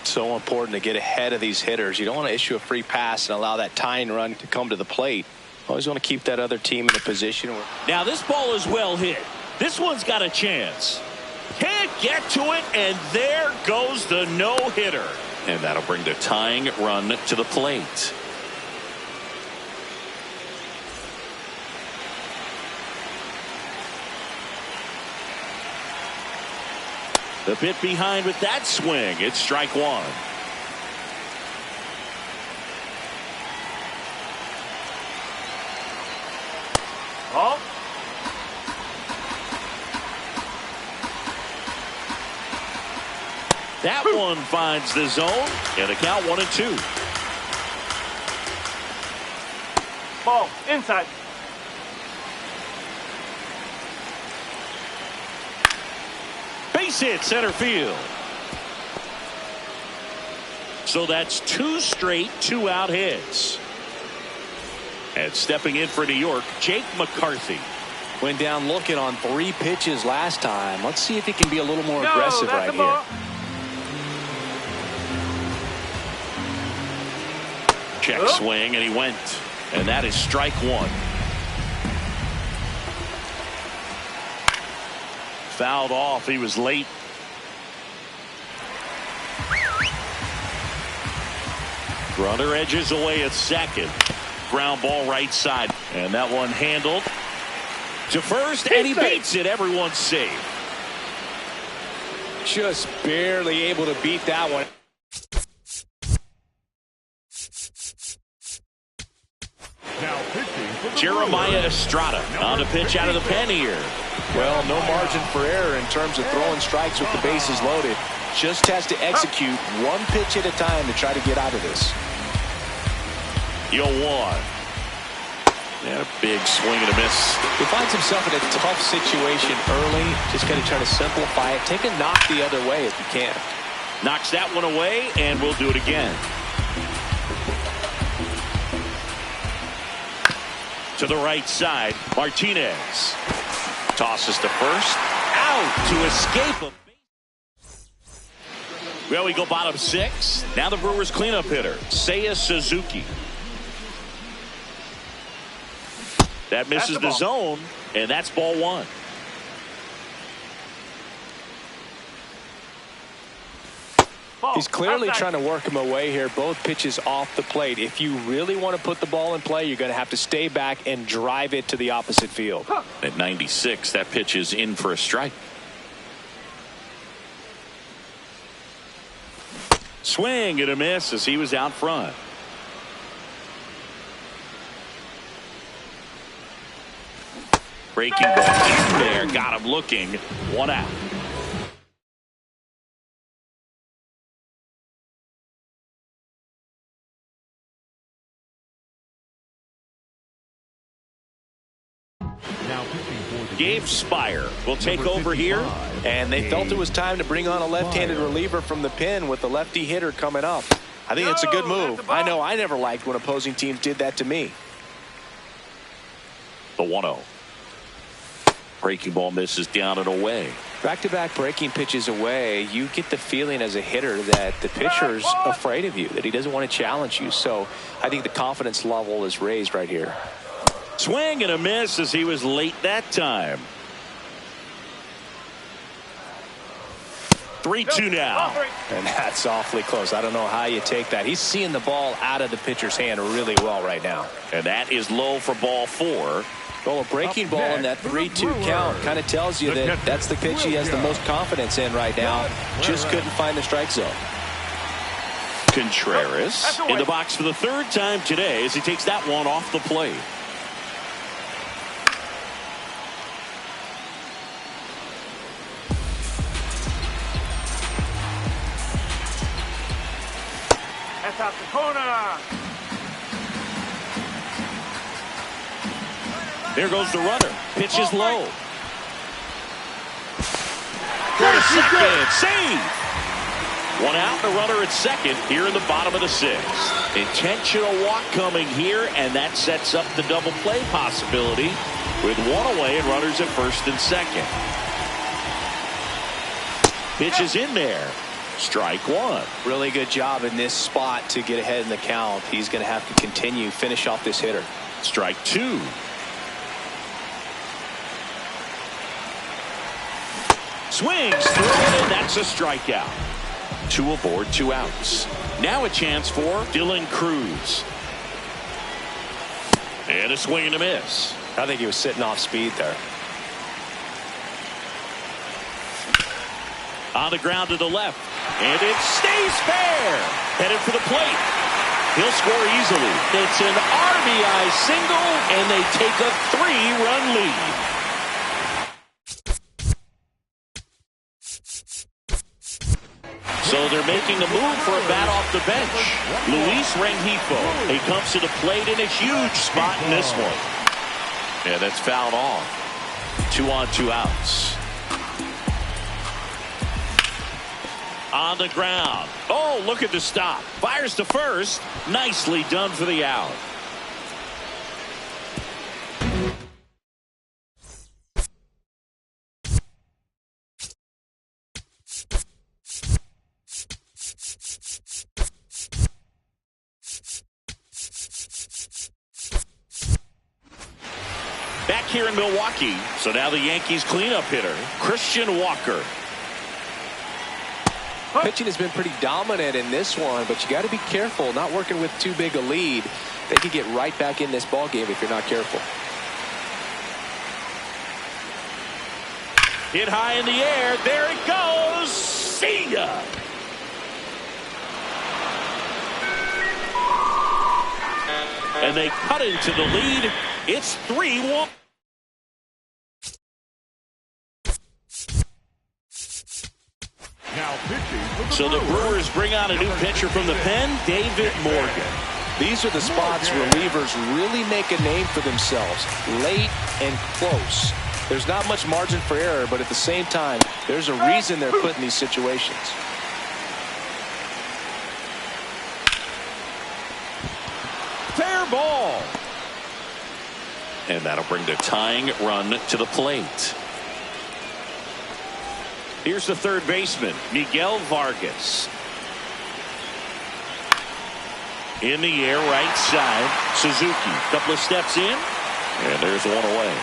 So important to get ahead of these hitters. You don't want to issue a free pass and allow that tying run to come to the plate. Always want to keep that other team in a position where... Now this ball is well hit. This one's got a chance. Can't get to it, and there goes the no-hitter. And that'll bring the tying run to the plate. The bit behind with that swing. It's strike one. Oh. That one finds the zone, and the count 1-2. Ball inside. Base hit center field. So that's 2 straight 2-out hits. And stepping in for New York, Jake McCarthy. Went down looking on 3 pitches last time. Let's see if he can be a little more aggressive right here. Check swing, and he went. And that is strike one. Fouled off. He was late. Runner edges away at second. Ground ball right side. And that one handled to first, and he beats it. Everyone's safe. Just barely able to beat that one. Jeremiah Estrada on the pitch out of the pen here. Well, no margin for error in terms of throwing strikes with the bases loaded. Just has to execute 1 pitch at a time to try to get out of this. 0-1. And a big swing and a miss. He finds himself in a tough situation early. Just got to try to simplify it. Take a knock the other way if you can. Knocks that one away, and we'll do it again. To the right side, Martinez tosses to first, out to escape a. Well, we go bottom 6. Now the Brewers cleanup hitter, Seiya Suzuki. That misses the zone, and that's ball 1. He's clearly trying to work him away here. Both pitches off the plate. If you really want to put the ball in play, you're going to have to stay back and drive it to the opposite field. At 96, that pitch is in for a strike. Swing and a miss as he was out front. Breaking ball in there, got him looking. 1 out. Gabe Spire will take over here. And they felt it was time to bring on a left-handed reliever from the pen with the lefty hitter coming up. I think it's a good move. I know I never liked when opposing teams did that to me. The 1-0. Breaking ball misses down and away. Back-to-back breaking pitches away, you get the feeling as a hitter that the pitcher's afraid of you, that he doesn't want to challenge you. So I think the confidence level is raised right here. Swing and a miss as he was late that time. 3-2 now. And that's awfully close. I don't know how you take that. He's seeing the ball out of the pitcher's hand really well right now. And that is low for ball 4. Well, a breaking ball in that 3-2 count kind of tells you that that's the pitch he has the most confidence in right now. Just couldn't find the strike zone. Contreras in the box for the 3rd time today as he takes that one off the plate. That's out the corner. There goes the runner. Pitch is low. Go to second. Save. 1 out, the runner at second here in the bottom of the 6th. Intentional walk coming here, and that sets up the double play possibility with 1 away and runners at first and second. Pitch is in there. Strike 1. Really good job in this spot to get ahead in the count. He's going to have to finish off this hitter. Strike two. Swings through it, and that's a strikeout. Two aboard, 2 outs. Now a chance for Dylan Cruz. And a swing and a miss. I think he was sitting off speed there. On the ground to the left. And it stays fair. Headed for the plate. He'll score easily. It's an RBI single, and they take a 3-run lead. So they're making a move for a bat off the bench. Luis Rengifo. He comes to the plate in a huge spot in this one. And that's fouled off. 2 on, 2 outs. On the ground. Oh, look at the stop. Fires to first. Nicely done for the out. Back here in Milwaukee. So now the Yankees cleanup hitter, Christian Walker. Pitching has been pretty dominant in this one, but you got to be careful not working with too big a lead. They could get right back in this ball game if you're not careful. Hit high in the air. There it goes. See ya. And they cut into the lead. It's 3-1. Now pitching. So the Brewers bring out a new pitcher from the pen, David Morgan. These are the spots relievers really make a name for themselves. Late and close. There's not much margin for error, but at the same time, there's a reason they're put in these situations. Fair ball. And that'll bring the tying run to the plate. Here's the third baseman, Miguel Vargas. In the air, right side. Suzuki, couple of steps in, and there's one away.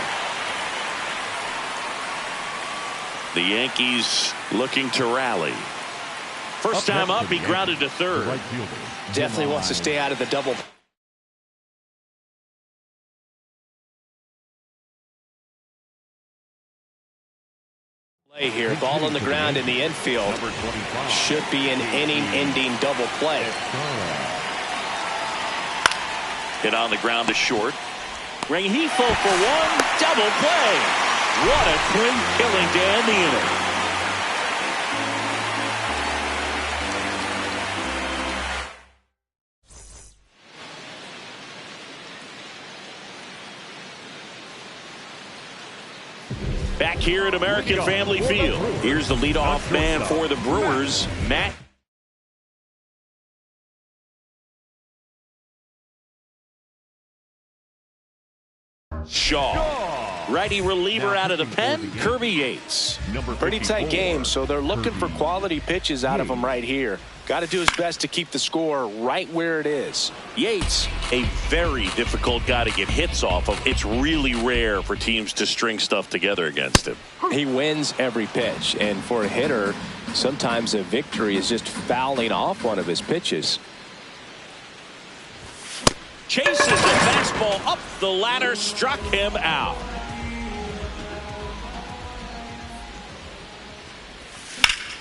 The Yankees looking to rally. First time up, he grounded to third. Right fielder. Definitely wants to stay out of the double. Play here. Ball on the ground in the infield. Number 25. Should be an inning-ending double play. Hit on the ground to short. Rengifo for one. Double play. What a quick killing to end the inning. Back here at American Family Field. Here's the leadoff man for the Brewers, Matt Shaw. Righty reliever out of the pen, Kirby Yates. Pretty tight game, so they're looking for quality pitches out of him right here. Got to do his best to keep the score right where it is. Yates, a very difficult guy to get hits off of. It's really rare for teams to string stuff together against him. He wins every pitch, and for a hitter, sometimes a victory is just fouling off one of his pitches. Chases the fastball up the ladder, struck him out.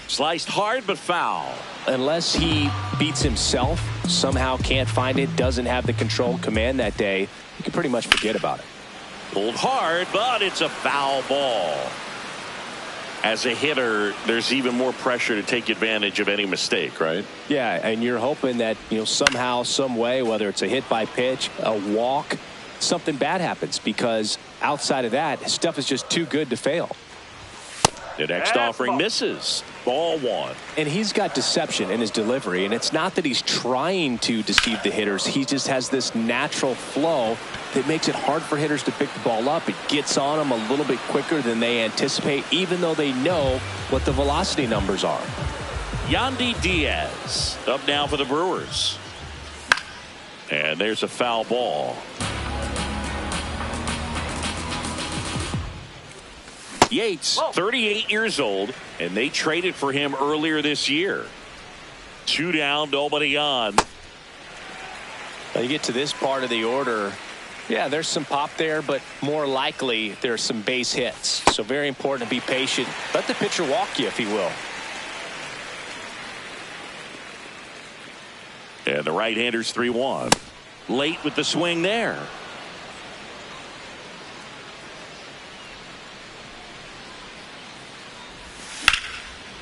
Sliced hard but foul. Unless he beats himself, somehow can't find it, doesn't have the control command that day, you can pretty much forget about it. Pulled hard, but it's a foul ball. As a hitter, there's even more pressure to take advantage of any mistake, right? Yeah, and you're hoping that, somehow, some way, whether it's a hit by pitch, a walk, something bad happens, because outside of that, stuff is just too good to fail. The next offering misses. Ball one. And he's got deception in his delivery, and it's not that he's trying to deceive the hitters. He just has this natural flow that makes it hard for hitters to pick the ball up. It gets on them a little bit quicker than they anticipate, even though they know what the velocity numbers are. Yandy Diaz up now for the Brewers. And there's a foul ball. Yates, 38 years old, and they traded for him earlier this year. 2 down, nobody on. Now you get to this part of the order. Yeah, there's some pop there, but more likely there's some base hits. So very important to be patient. Let the pitcher walk you, if he will. And the right-hander's 3-1. Late with the swing there.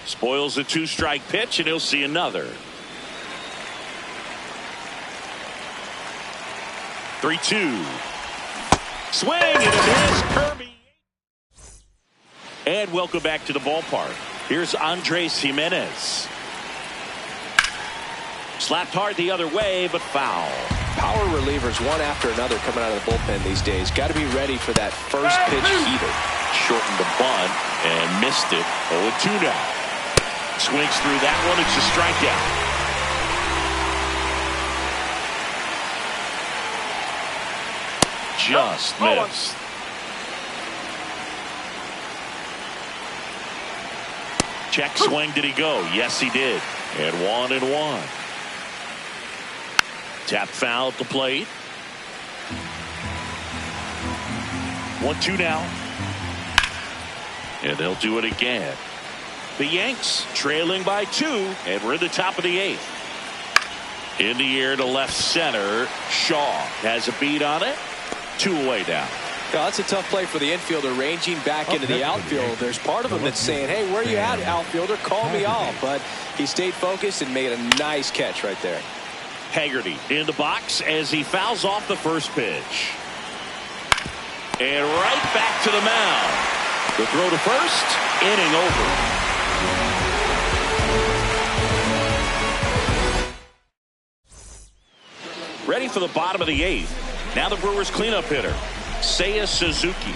Spoils the 2-strike pitch, and he'll see another. 3-2. Swing and a miss. Kirby. And welcome back to the ballpark. Here's Andres Gimenez. Slapped hard the other way, but foul. Power relievers one after another coming out of the bullpen these days. Got to be ready for that first pitch heater. Shortened the bunt and missed it. 0-2 now. Swings through that one. It's a strikeout. Just missed. Check swing. Did he go? Yes, he did. And 1-1. Tap foul at the plate. 1-2 now. And they'll do it again. The Yanks trailing by 2, and we're in the top of the 8th. In the air to left center. Shaw has a beat on it. 2 away now. Yeah, that's a tough play for the infielder, ranging back into the outfield. There's part of him that's saying, hey, where are you at, outfielder? Call me off. But he stayed focused and made a nice catch right there. Haggerty in the box as he fouls off the first pitch. And right back to the mound. The throw to first. Inning over. Ready for the bottom of the 8th. Now the Brewers cleanup hitter, Seiya Suzuki.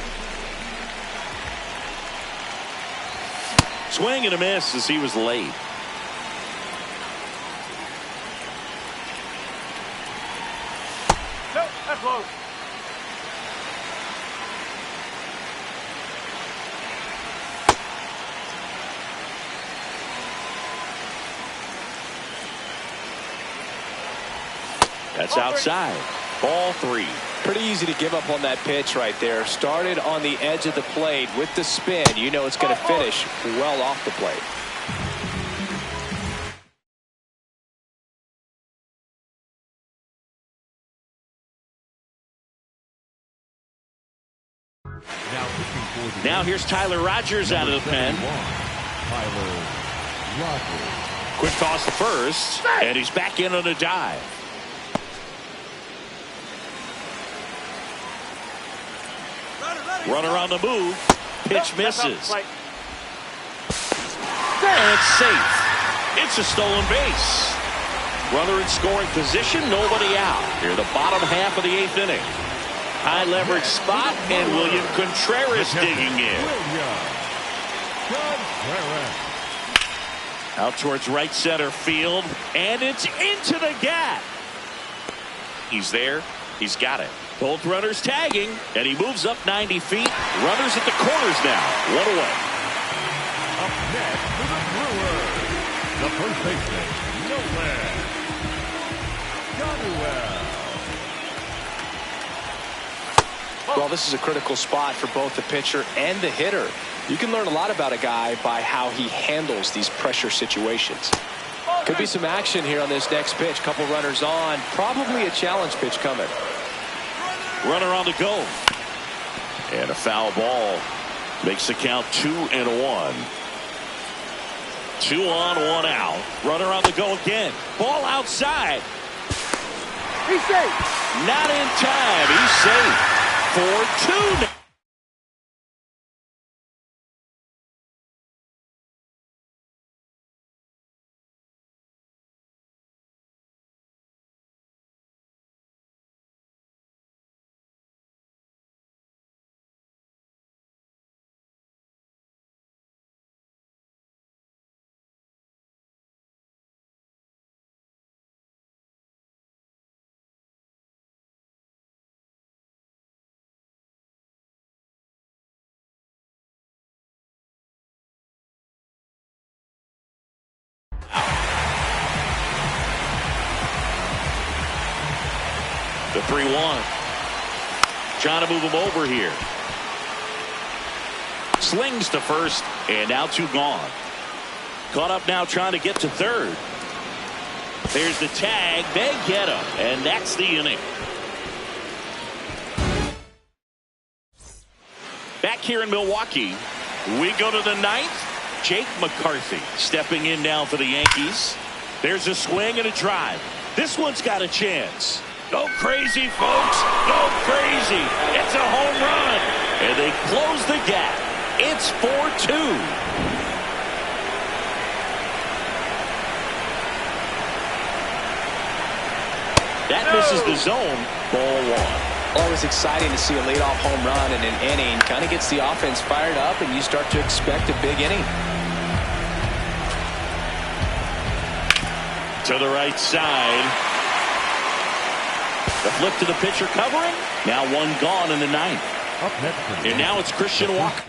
Swing and a miss as he was late. No, that's low. That's outside. Ball 3. Pretty easy to give up on that pitch right there. Started on the edge of the plate with the spin. You know it's going to finish well off the plate. Now here's Tyler Rogers out of the pen. Tyler Rogers. Quick toss to first, and he's back in on a dive. Runner on the move. Pitch misses. And it's safe. It's a stolen base. Runner in scoring position, nobody out. Here, the bottom half of the 8th inning. High leverage spot, and William Contreras digging in. Out towards right center field, and it's into the gap. He's there. He's got it. Both runners tagging, and he moves up 90 feet. Runners at the corners now. 1 away. Up next for the Brewers, the first baseman, Nolan Ganuel. Well, this is a critical spot for both the pitcher and the hitter. You can learn a lot about a guy by how he handles these pressure situations. Could be some action here on this next pitch. Couple runners on. Probably a challenge pitch coming. Runner on the go. And a foul ball. Makes the count 2-1. 2 on, 1 out. Runner on the go again. Ball outside. He's safe. Not in time. He's safe. 4-2 now. The 3-1. Trying to move him over here. Slings to first, and now 2 gone. Caught up now trying to get to third. There's the tag. They get him, and that's the inning. Back here in Milwaukee, we go to the 9th. Jake McCarthy stepping in now for the Yankees. There's a swing and a drive. This one's got a chance. Go crazy, folks. Go crazy. It's a home run. And they close the gap. It's 4-2. That misses the zone. Ball 1. Always exciting to see a leadoff home run in an inning. Kind of gets the offense fired up, and you start to expect a big inning. To the right side. The flip to the pitcher covering. Now 1 gone in the 9th. Up next. And now it's Christian Walker.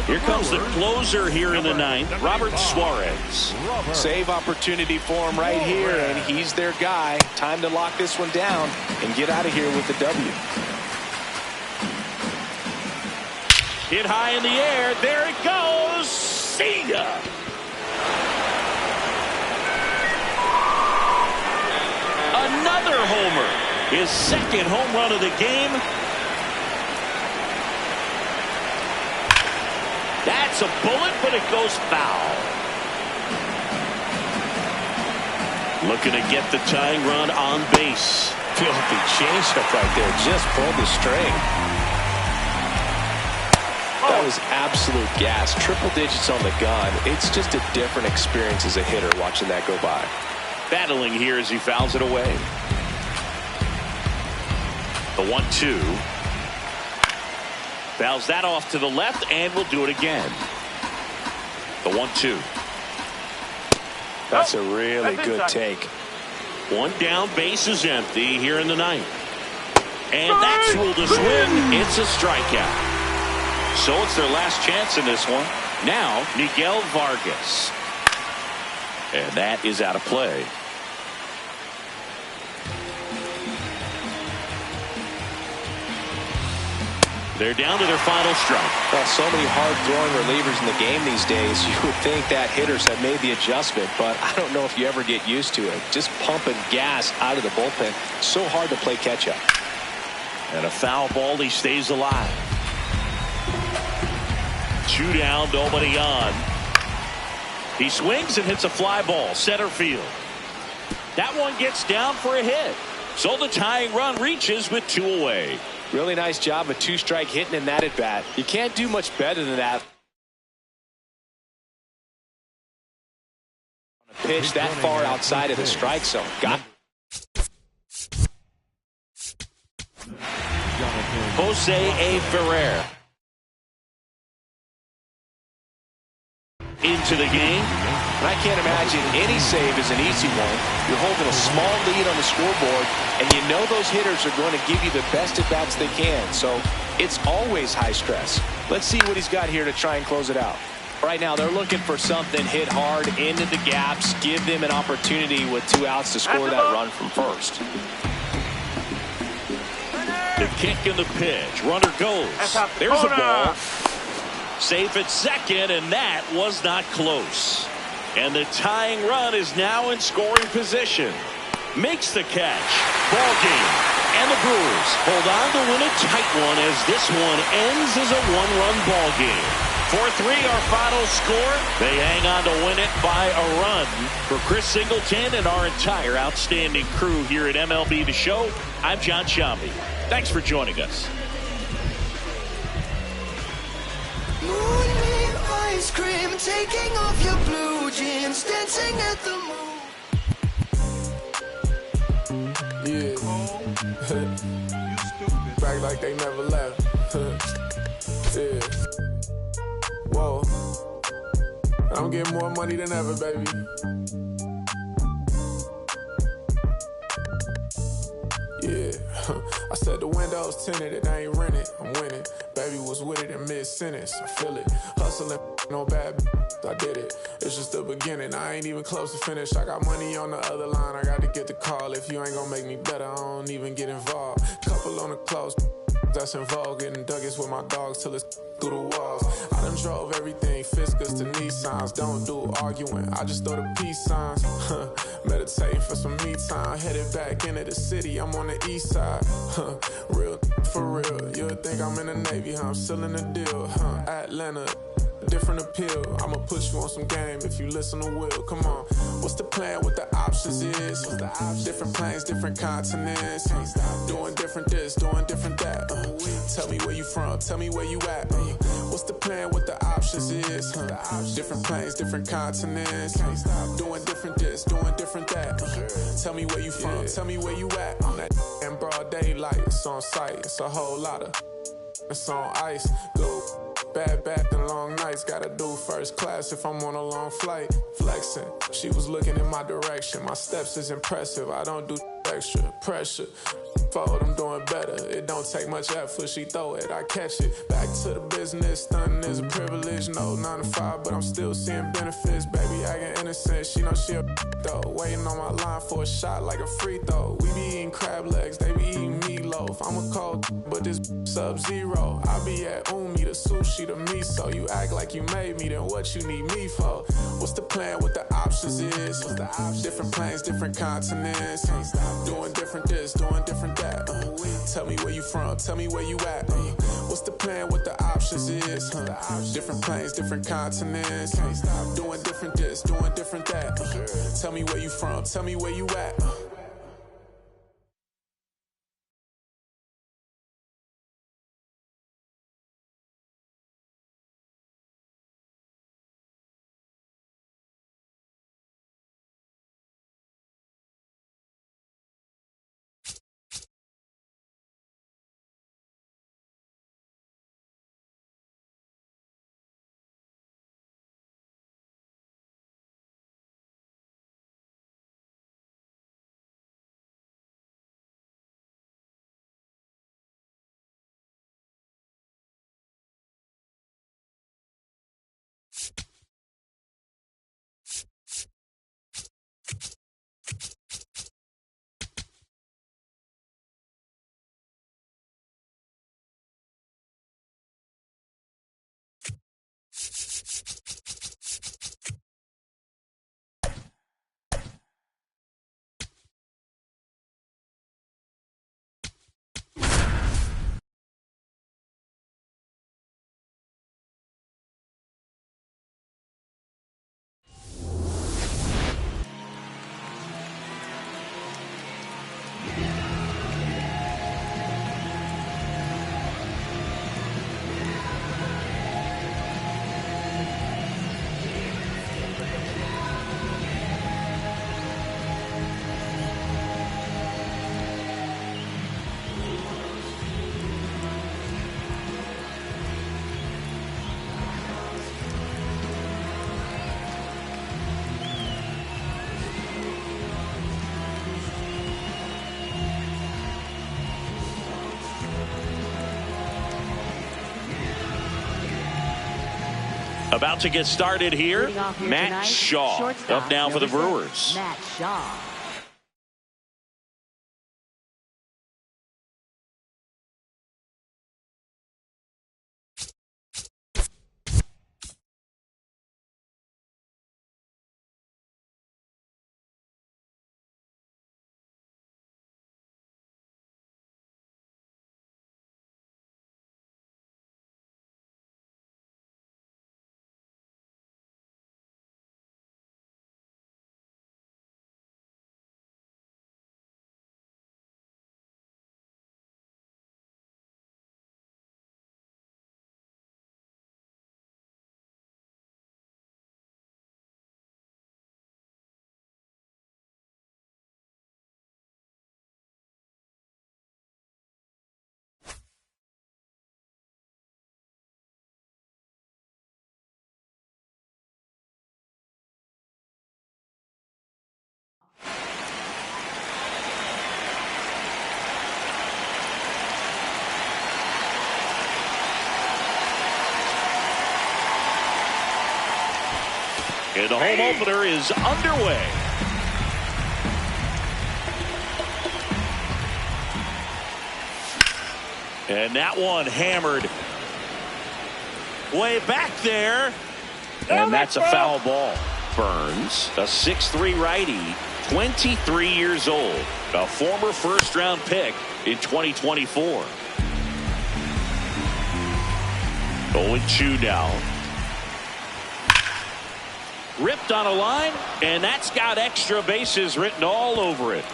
Here comes the closer here in the 9th, Robert Suarez. Save opportunity for him right here, and he's their guy. Time to lock this one down and get out of here with the W. Hit high in the air. There it goes. See ya. Another homer. His 2nd home run of the game. That's a bullet, but it goes foul. Looking to get the tying run on base. Filthy changeup right there. Just pulled the string. That was absolute gas. Triple digits on the gun. It's just a different experience as a hitter watching that go by. Battling here as he fouls it away. The 1-2. Fouls that off to the left, and will do it again. The 1-2. That's a really good take. 1 down, base is empty here in the 9th. And that's ruled a swing. It's a strikeout. So it's their last chance in this one. Now, Miguel Vargas. And that is out of play. They're down to their final strike. Well, so many hard-throwing relievers in the game these days, you would think that hitters have made the adjustment, but I don't know if you ever get used to it. Just pumping gas out of the bullpen. So hard to play catch-up. And a foul ball, he stays alive. 2 down, nobody on. He swings and hits a fly ball, center field. That one gets down for a hit. So the tying run reaches with 2 away. Really nice job of 2-strike hitting in that at bat. You can't do much better than that. A pitch that far outside of the strike zone. Got Jose A. Ferrer into the game. And I can't imagine any save is an easy one. You're holding a small lead on the scoreboard, and you know those hitters are going to give you the best at-bats they can. So it's always high stress. Let's see what he's got here to try and close it out. Right now, they're looking for something hit hard into the gaps, give them an opportunity with 2 outs to score that run from first. The kick and the pitch. Runner goes. There's a ball. Safe at second, and that was not close. And the tying run is now in scoring position. Makes the catch. Ball game. And the Brewers hold on to win a tight one as this one ends as a 1-run ball game. 4-3 our final score. They hang on to win it by a run. For Chris Singleton and our entire outstanding crew here at MLB The Show, I'm John Shambi. Thanks for joining us. Moonbeam ice cream, taking off your blue jeans, dancing at the moon. Yeah. Back like they never left. Yeah. Whoa. I'm getting more money than ever, baby. Said the windows tinted, it ain't rented. I'm winning. Baby was with it in mid-sentence. I feel it. Hustling, no bad. I did it. It's just the beginning. I ain't even close to finish. I got money on the other line. I got to get the call. If you ain't gonna make me better, I don't even get involved. Couple on the close. That's involved. Getting Douglas with my dogs till it's through the walls. I done drove everything, Fiscus to Nissans. Don't do arguing, I just throw the peace signs. Meditating for some me time. Headed back into the city, I'm on the east side. Real for real. You'll think I'm in the Navy, I'm still in the deal. Atlanta, different appeal. I'ma put you on some game if you listen to Will. Come on, what's the plan? What the options is? Different planes, different continents. Doing different this, doing different that. Tell me where you from, tell me where you at. What's the plan? What the options is? Different planes, different continents. Doing different this, doing different that. Tell me where you from, tell me where you at. I'm that in broad daylight, it's on sight. It's a whole lot of, it's on ice. Go. Bad back and long nights, gotta do first class if I'm on a long flight. Flexing, she was looking in my direction. My steps is impressive, I don't do extra pressure. Forward, I'm doing better. It don't take much effort, she throw it, I catch it. Back to the business, stunning is a privilege. No 9 to 5, but I'm still seeing benefits. Baby acting innocent, she know she a though. Waiting on my line for a shot like a free throw. We be eating crab legs, they be eating meatloaf. I'm a cold, but this sub-zero. I be at Umi, the sushi, the miso. You act like you made me, then what you need me for? What's the plan? What the options is? Different planes, different continents. Doing different this, doing different that. Tell me where you from, tell me where you at. What's the plan? What the options is? Different planes, different continents. Doing different this, doing different that. Tell me where you from, tell me where you at. About to get started here, Matt Shaw up now for the Brewers. Matt Shaw. And the home opener is underway. And that one hammered way back there. And that's a foul ball. Burns, a 6'3" righty, 23 years old, a former first-round pick in 2024. 0-2 now. Ripped on a line, and that's got extra bases written all over it.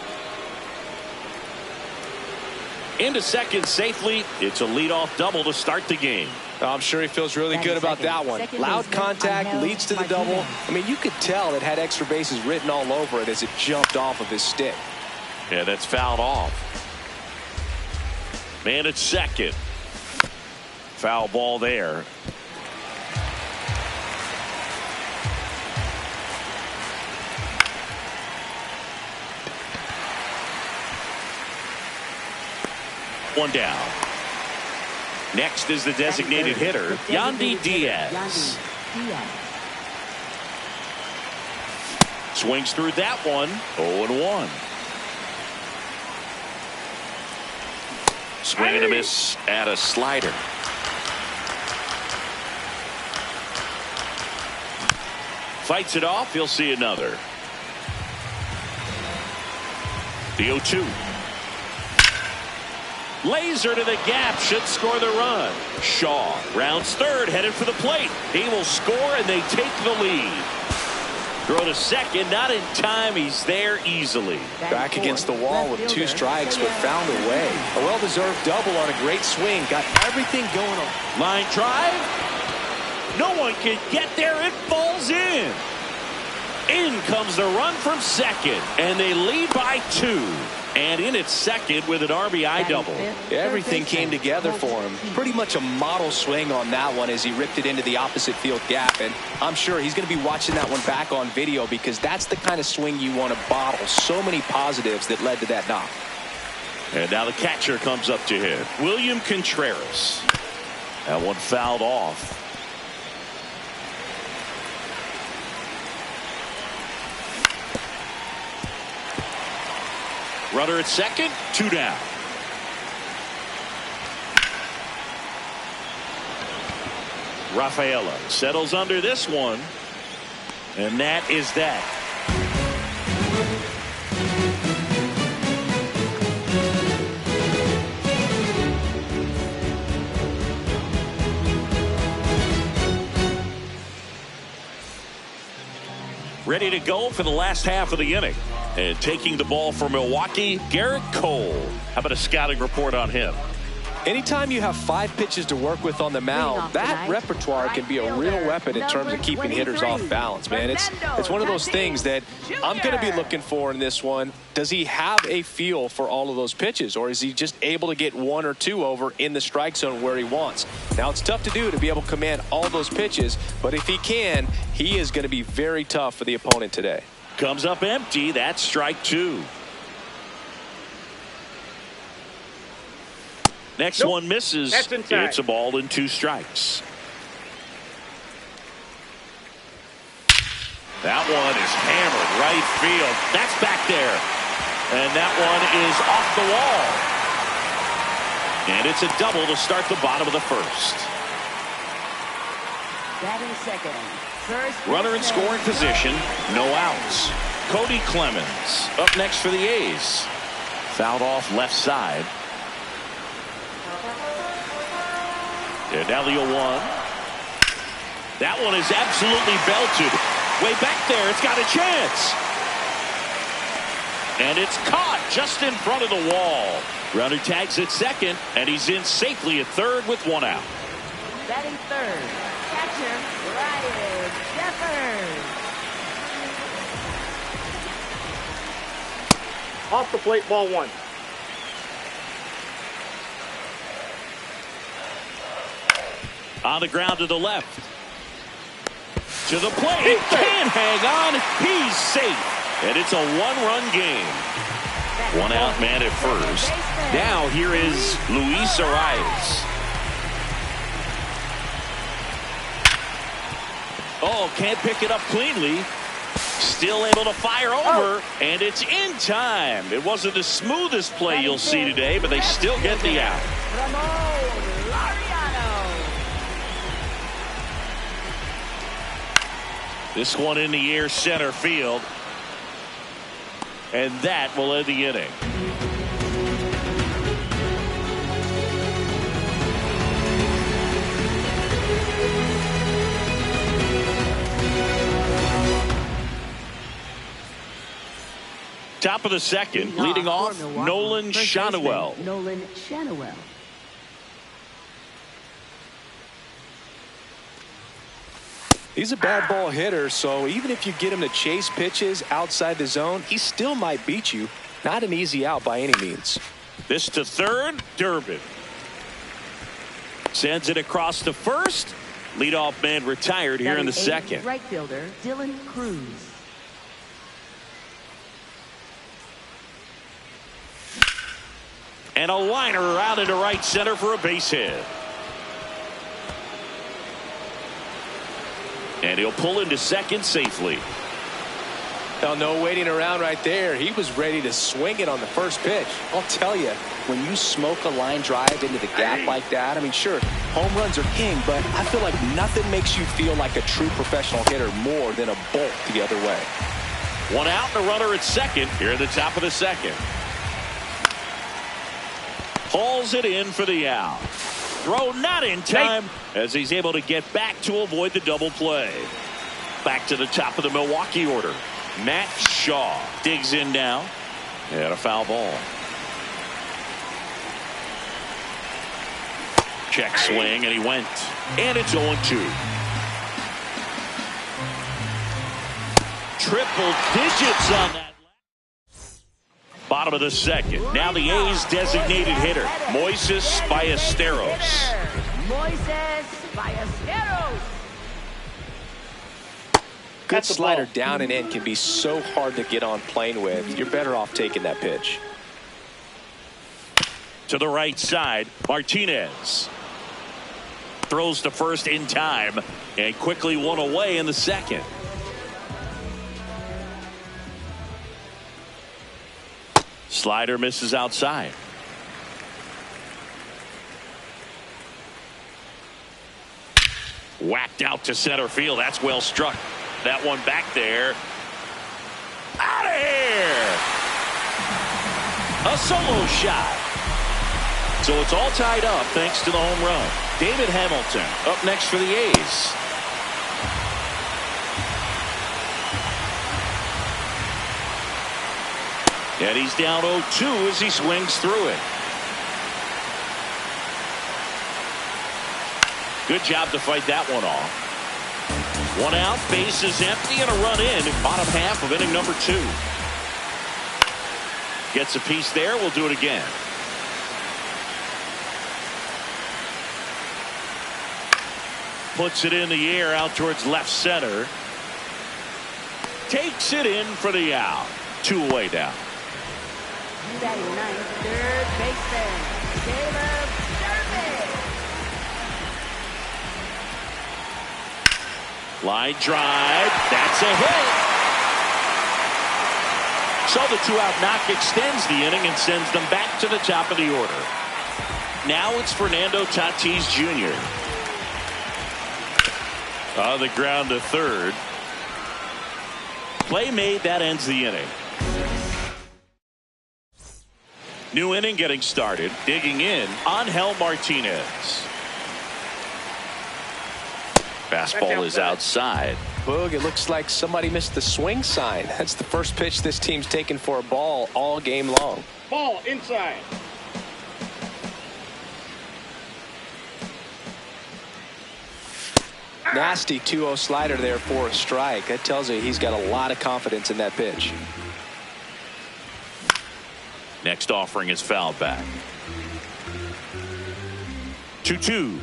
Into second safely. It's a leadoff double to start the game. I'm sure he feels really good about that one. Loud contact leads to the double. I mean, you could tell it had extra bases written all over it as it jumped off of his stick. Yeah, that's fouled off. Man at second. Foul ball there. One down. Next is the designated hitter, Yandy Diaz. Swings through that one. 0-1. Swing and a miss at a slider. Fights it off. He'll see another. The 0-2. Laser to the gap, should score the run. Shaw rounds third, headed for the plate. He will score, and they take the lead. Throw to second, not in time. He's there easily. Back against the wall with 2 strikes, but found a way. A well-deserved double on a great swing. Got everything going on. Line drive. No one can get there. It falls in. In comes the run from second, and they lead by 2. And in at second with an RBI double. Everything came together for him. Pretty much a model swing on that one as he ripped it into the opposite field gap. And I'm sure he's going to be watching that one back on video because that's the kind of swing you want to bottle. So many positives that led to that knock. And now the catcher comes up to him. William Contreras. That one fouled off. Runner at second, 2 down. Rafaela settles under this one, and that is that. Ready to go for the last half of the inning. And taking the ball for Milwaukee, Garrett Cole. How about a scouting report on him? Anytime you have 5 pitches to work with on the mound, that repertoire can be a real weapon in terms of keeping hitters off balance, man. It's one of those things that I'm going to be looking for in this one. Does he have a feel for all of those pitches, or is he just able to get 1 or 2 over in the strike zone where he wants? Now, it's tough to do to be able to command all those pitches, but if he can, he is going to be very tough for the opponent today. Comes up empty. That's strike 2. Next one misses. It's a ball and 2 strikes. That one is hammered right field. That's back there. And that one is off the wall. And it's a double to start the bottom of the first. Batting second. Runner in scoring position. No outs. Cody Clemens up next for the A's. Fouled off left side. And now the 0-1. That one is absolutely belted. Way back there. It's got a chance. And it's caught just in front of the wall. Runner tags at second, and he's in safely at third with 1 out. Batting third. Catcher, Ryan Jeffers. Off the plate, ball 1. On the ground to the left. To the plate. He can't hang on. He's safe. And it's a 1-run game. 1 out man at first. Now here is Luis Arias. Oh, can't pick it up cleanly. Still able to fire over, and it's in time. It wasn't the smoothest play you'll see today, but they still get the out. Ramon Laureano. This one in the air center field. And that will end the inning. Top of the second, leading off, Nolan Schanuel. Nolan Schanuel. He's a bad ball hitter, so even if you get him to chase pitches outside the zone, he still might beat you. Not an easy out by any means. This to third, Durbin. Sends it across to first. Leadoff man retired here in the second. Right fielder Dylan Cruz. And a liner out into right center for a base hit. And he'll pull into second safely. Well, no waiting around right there. He was ready to swing it on the first pitch. I'll tell you, when you smoke a line drive into the gap like that, I mean, sure, home runs are king, but I feel like nothing makes you feel like a true professional hitter more than a bolt the other way. One out and a runner at second here at the top of the second. Hauls it in for the out. Throw not in time as he's able to get back to avoid the double play. Back to the top of the Milwaukee order. Matt Shaw digs in now. And a foul ball. Check swing and he went. And it's 0-2. Triple digits on that. Bottom of the second. Now the A's designated hitter, Moises Ballesteros. Moises Ballesteros. Good slider down and in can be so hard to get on plane with. You're better off taking that pitch. To the right side, Martinez. Throws to first in time and quickly one away in the second. Slider misses outside. Whacked out to center field. That's well struck. That one back there. Out of here. A solo shot. So it's all tied up thanks to the home run. David Hamilton up next for the A's. And he's down 0-2 as he swings through it. Good job to fight that one off. One out, base is empty, and a run in. Bottom half of inning number 2. Gets a piece there. We'll do it again. Puts it in the air out towards left center. Takes it in for the out. 2 away now. Batting ninth, third baseman Caleb Durbin. Line drive. That's a hit. So the 2-out knock extends the inning and sends them back to the top of the order. Now it's Fernando Tatis Jr. On the ground to third. Play made. That ends the inning. New inning getting started. Digging in, Angel Martinez. Fastball is outside. Boog, it looks like somebody missed the swing sign. That's the first pitch this team's taken for a ball all game long. Ball inside. Nasty 2-0 slider there for a strike. That tells you he's got a lot of confidence in that pitch. Next offering is fouled back. 2-2.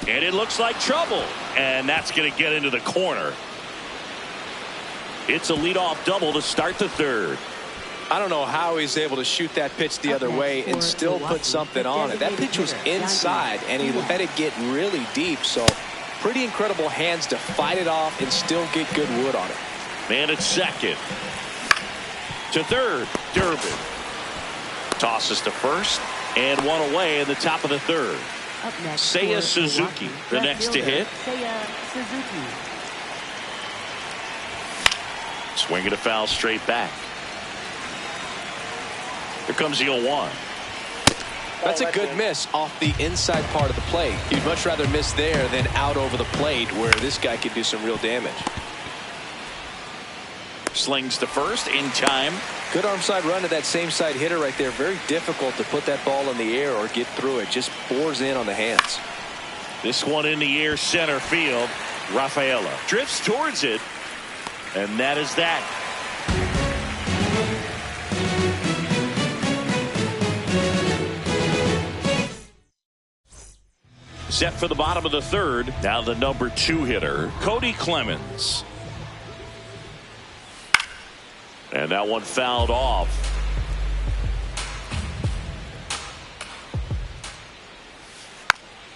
And it looks like trouble. And that's going to get into the corner. It's a leadoff double to start the third. I don't know how he's able to shoot that pitch the other way and still put something on it. That pitch was inside, and he let it get really deep. So pretty incredible hands to fight it off and still get good wood on it. Man at second. To third, Durbin. Tosses to first, and one away in the top of the third. Up next, Seiya Suzuki, the next to hit. Seiya Suzuki. Swinging a foul straight back. Here comes the 0-1. That's a good miss off the inside part of the plate. You'd much rather miss there than out over the plate where this guy could do some real damage. Slings to first in time. Good arm side run to that same side hitter right there. Very difficult to put that ball in the air or get through it. Just bores in on the hands. This one in the air center field. Rafaela drifts towards it. And that is that. Set for the bottom of the third. Now the number 2 hitter, Cody Clemens. And that one fouled off.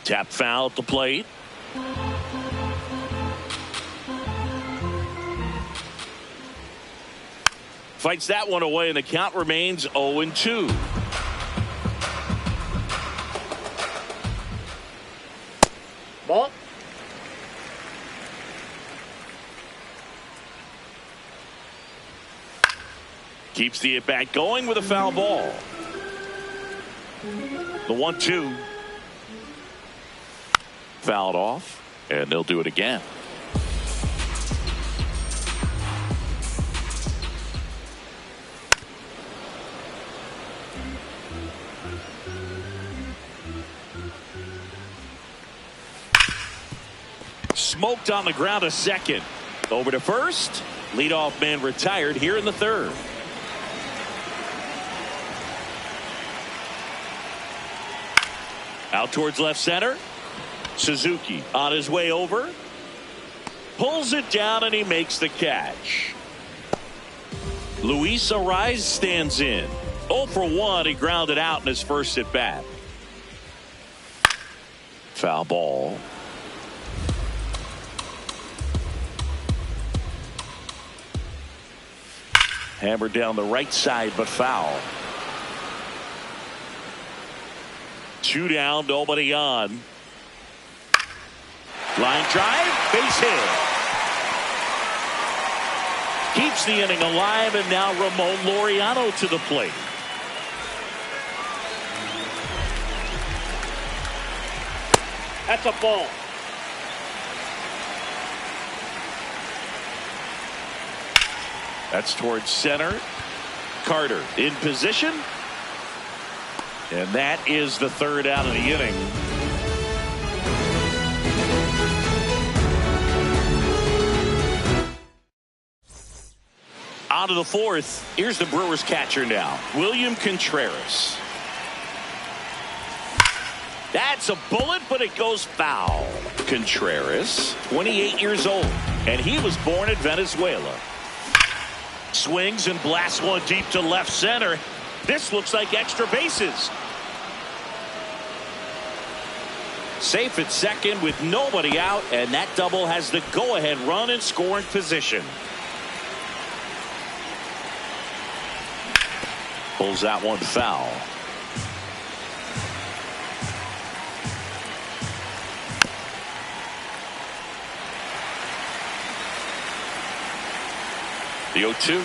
Tap foul at the plate. Fights that one away, and the count remains 0-2. Ball. Keeps the at-bat going with a foul ball. The 1-2. Fouled off, and they'll do it again. Smoked on the ground, a second. Over to first. Leadoff man retired here in the third. Out towards left center. Suzuki on his way over. Pulls it down and he makes the catch. Luis Arraez stands in. 0 for 1. He grounded out in his first at bat. Foul ball. Hammered down the right side, but foul. 2 down, nobody on. Line drive, base hit. Keeps the inning alive, and now Ramon Laureano to the plate. That's a ball. That's towards center. Carter in position. And that is the third out of the inning. On to the fourth. Here's the Brewers catcher now, William Contreras. That's a bullet, but it goes foul. Contreras, 28 years old, and he was born in Venezuela. Swings and blasts one deep to left center. This looks like extra bases. Safe at second with nobody out, and that double has the go-ahead run in scoring position. Pulls that one foul. The 0-2.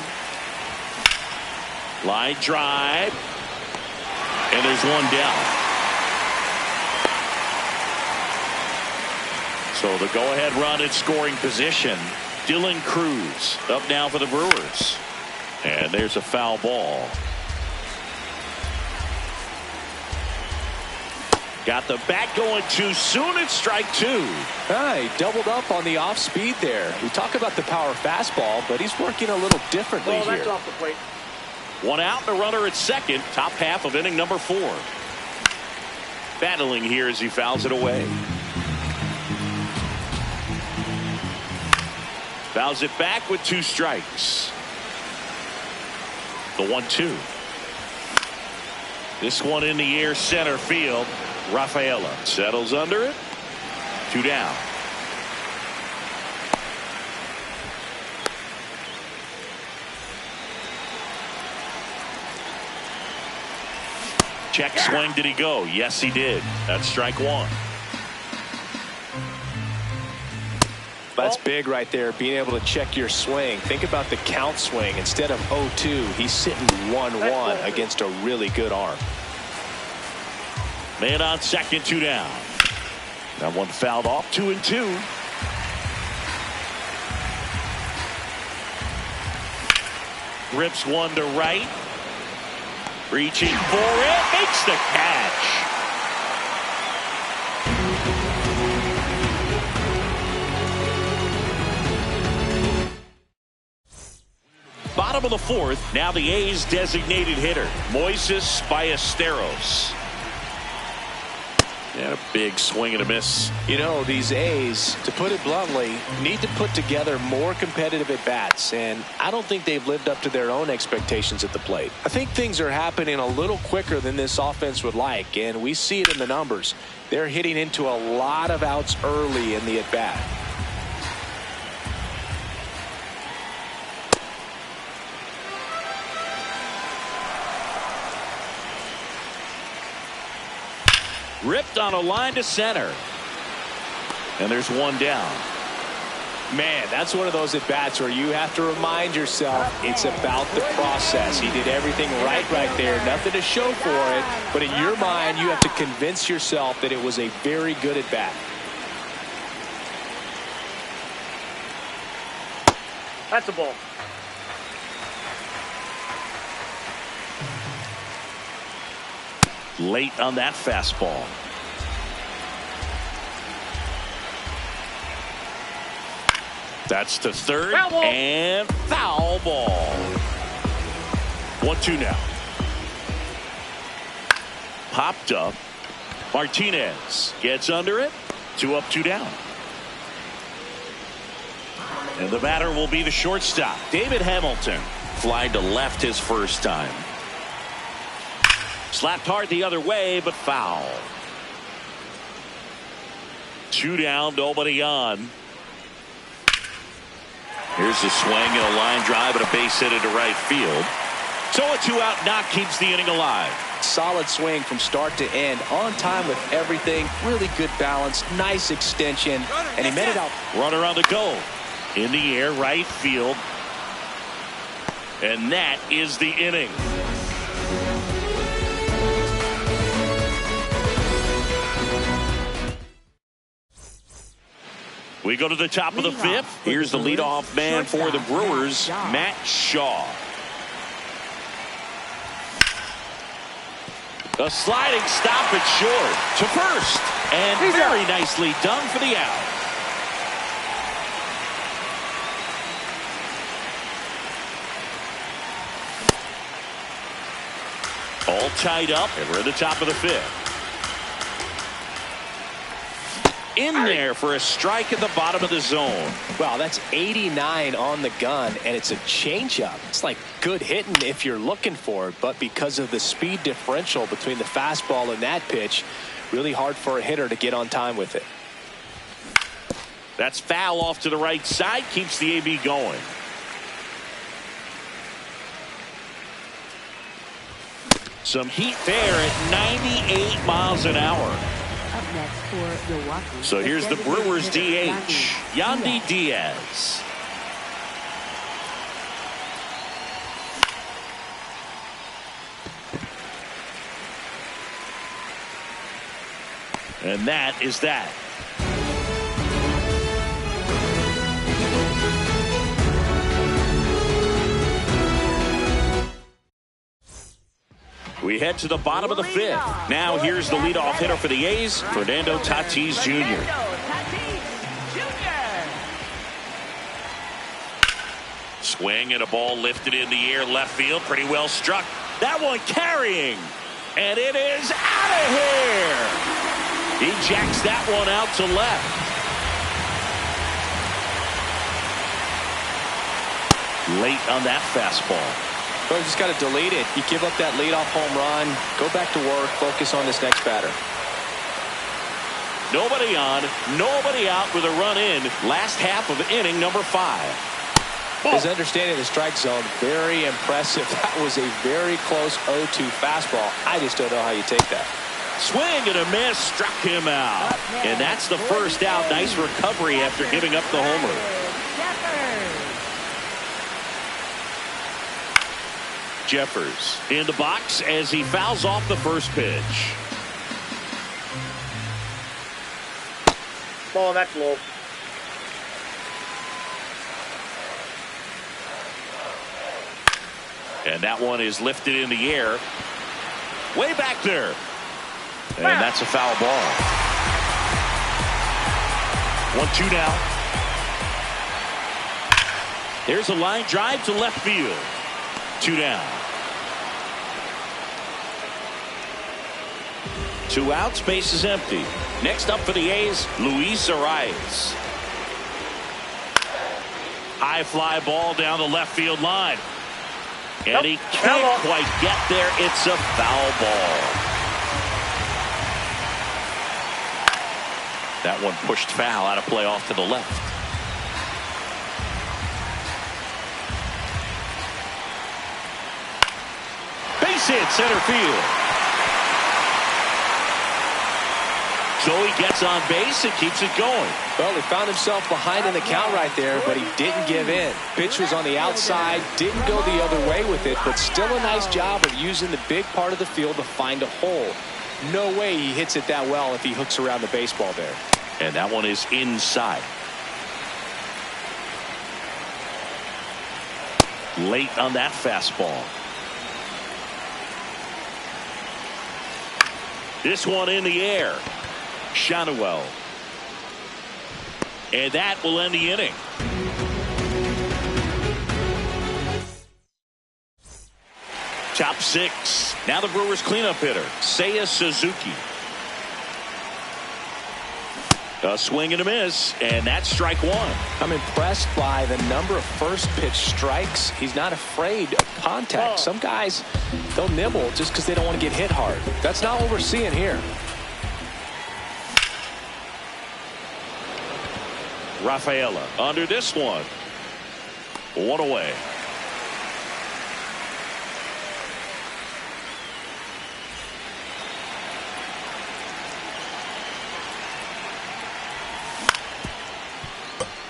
Line drive. And there's one down. So the go-ahead run in scoring position. Dylan Cruz up now for the Brewers. And there's a foul ball. Got the bat going too soon. It's strike 2. He doubled up on the off speed there. We talk about the power fastball, but he's working a little differently Ball, here. that's off the plate. One out and a runner at second. Top half of inning number 4. Battling here as he fouls it away. Fouls it back with 2 strikes. The 1-2. This one in the air, center field. Rafaela settles under it. 2 down. Check swing. Did he go? Yes, he did. That's strike 1. That's big right there, being able to check your swing. Think about the count swing. Instead of 0-2, he's sitting 1-1 against a really good arm. Man on second, 2 down. That one fouled off. 2-2. Rips one to right. Reaching for it. Makes the catch. Bottom of the 4th. Now the A's designated hitter, Moises Ballesteros. And a big swing and a miss. You know, these A's, to put it bluntly, need to put together more competitive at-bats, and I don't think they've lived up to their own expectations at the plate. I think things are happening a little quicker than this offense would like, and we see it in the numbers. They're hitting into a lot of outs early in the at-bat. Ripped on a line to center. And there's one down. Man, that's one of those at-bats where you have to remind yourself it's about the process. He did everything right there. Nothing to show for it. But in your mind, you have to convince yourself that it was a very good at-bat. That's a ball. Late on that fastball. That's to third. Foul ball. And foul ball. 1-2 now. Popped up. Martinez gets under it. 2 up, 2 down. And the batter will be the shortstop, David Hamilton. Fly to left his first time. Slapped hard the other way, but foul. 2 down, nobody on. Here's the swing and a line drive and a base hit into right field. So a 2-out knock keeps the inning alive. Solid swing from start to end. On time with everything. Really good balance. Nice extension. And he met it out. Runner on the go. In the air, right field. And that is the inning. We go to the top of the 5th. Here's the leadoff man for the Brewers, Matt Shaw. A sliding stop at short to first. And very nicely done for the out. All tied up, and we're at the top of the 5th. In there for a strike at the bottom of the zone. Wow, that's 89 on the gun, and it's a changeup. It's like good hitting if you're looking for it, but because of the speed differential between the fastball and that pitch, really hard for a hitter to get on time with it. That's foul off to the right side, keeps the AB going. Some heat there at 98 miles an hour. Up next for Milwaukee. So here's the Brewers DH, Yandy Diaz. And that is that. We head to the bottom of the 5th. Now here's the leadoff hitter for the A's, Fernando Tatis Jr. Swing and a ball lifted in the air, left field, pretty well struck. That one carrying, and it is out of here. He jacks that one out to left. Late on that fastball. Well, you just got to delete it. You give up that leadoff home run, go back to work, focus on this next batter. Nobody on, nobody out with a run in. Last half of inning number 5. His understanding of the strike zone, very impressive. That was a very close 0-2 fastball. I just don't know how you take that. Swing and a miss, struck him out. And that's the first out. Nice recovery after giving up the homer. Jeffers in the box as he fouls off the first pitch. Ball, that's low. And that one is lifted in the air. Way back there. And that's a foul ball. 1-2 now. There's a line drive to left field. 2 down. 2 outs, base is empty. Next up for the A's, Luis Arraez. High fly ball down the left field line. And he can't quite get there. It's a foul ball. That one pushed foul out of play off to the left. Base hit center field. Joey gets on base and keeps it going. Well, he found himself behind in the count right there, but he didn't give in. Pitch was on the outside, didn't go the other way with it, but still a nice job of using the big part of the field to find a hole. No way he hits it that well if he hooks around the baseball there. And that one is inside. Late on that fastball. This one in the air. Schanuel. And that will end the inning. Top 6. Now the Brewers cleanup hitter, Seiya Suzuki. A swing and a miss, and that's strike 1. I'm impressed by the number of first pitch strikes. He's not afraid of contact. Some guys, they'll nibble just because they don't want to get hit hard. That's not what we're seeing here. Rafaela under this one. 1 away.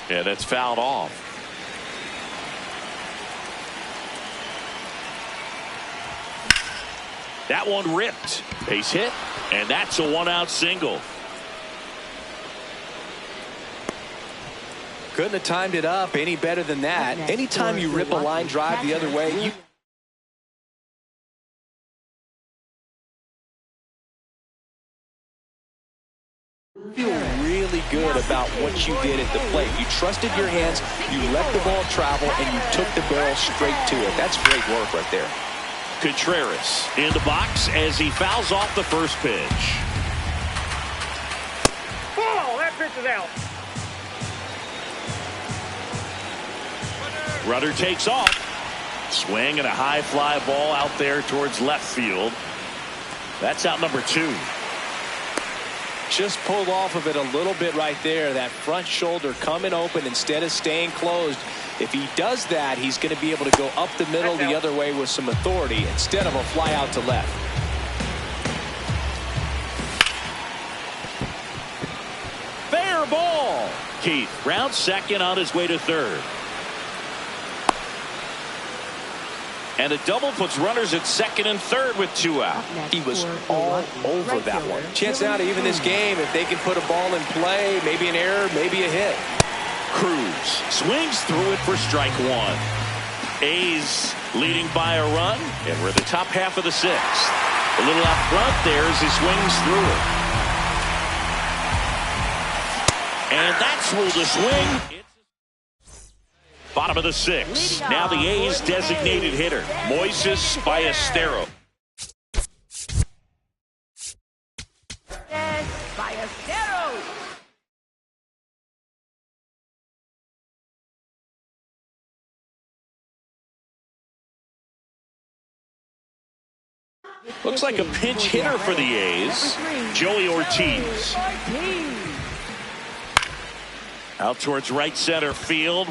Yeah, that's fouled off. That one ripped. Base hit, and that's a 1-out single. Couldn't have timed it up any better than that. Anytime you rip a line drive the other way, you feel really good about what you did at the plate. You trusted your hands, you let the ball travel, and you took the barrel straight to it. That's great work right there. Contreras in the box as he fouls off the first pitch. Ball, that pitch is out. Runner takes off. Swing and a high fly ball out there towards left field. That's out number 2. Just pulled off of it a little bit right there. That front shoulder coming open instead of staying closed. If he does that, he's going to be able to go up the middle the other way with some authority instead of a fly out to left. Fair ball. Keith rounds second on his way to third. And a double puts runners at second and third with 2 out. He was all over that one. Chance now to even this game if they can put a ball in play, maybe an error, maybe a hit. Cruz swings through it for strike 1. A's leading by a run, and we're the top half of the 6th. A little out front there as he swings through it. And that's through the swing. Bottom of the 6th. Now the A's designated hitter, Moises Ballesteros. Looks like a pinch hitter for the A's, Joey Ortiz. Out towards right center field.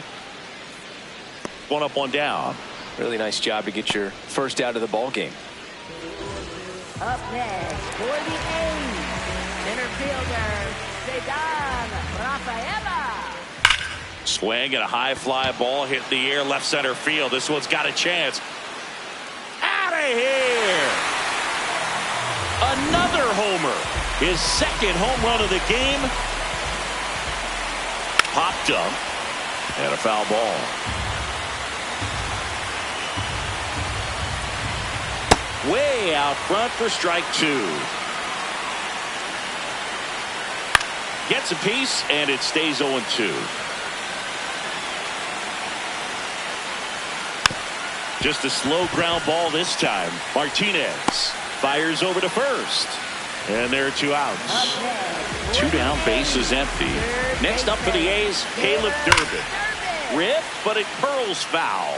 One up, one down. Really nice job to get your first out of the ball game. Up next for the A's, center fielder, Cedar Rafaela. Swing and a high fly ball hit in the air left center field. This one's got a chance. Out of here! Another homer. His second home run of the game. Popped up and a foul ball. Way out front for strike two. Gets a piece and it stays 0-2. Just a slow ground ball this time. Martinez fires over to first. And there are 2 outs. 2 down, bases empty. Next up for the A's, Caleb Durbin. Rip, but it curls foul.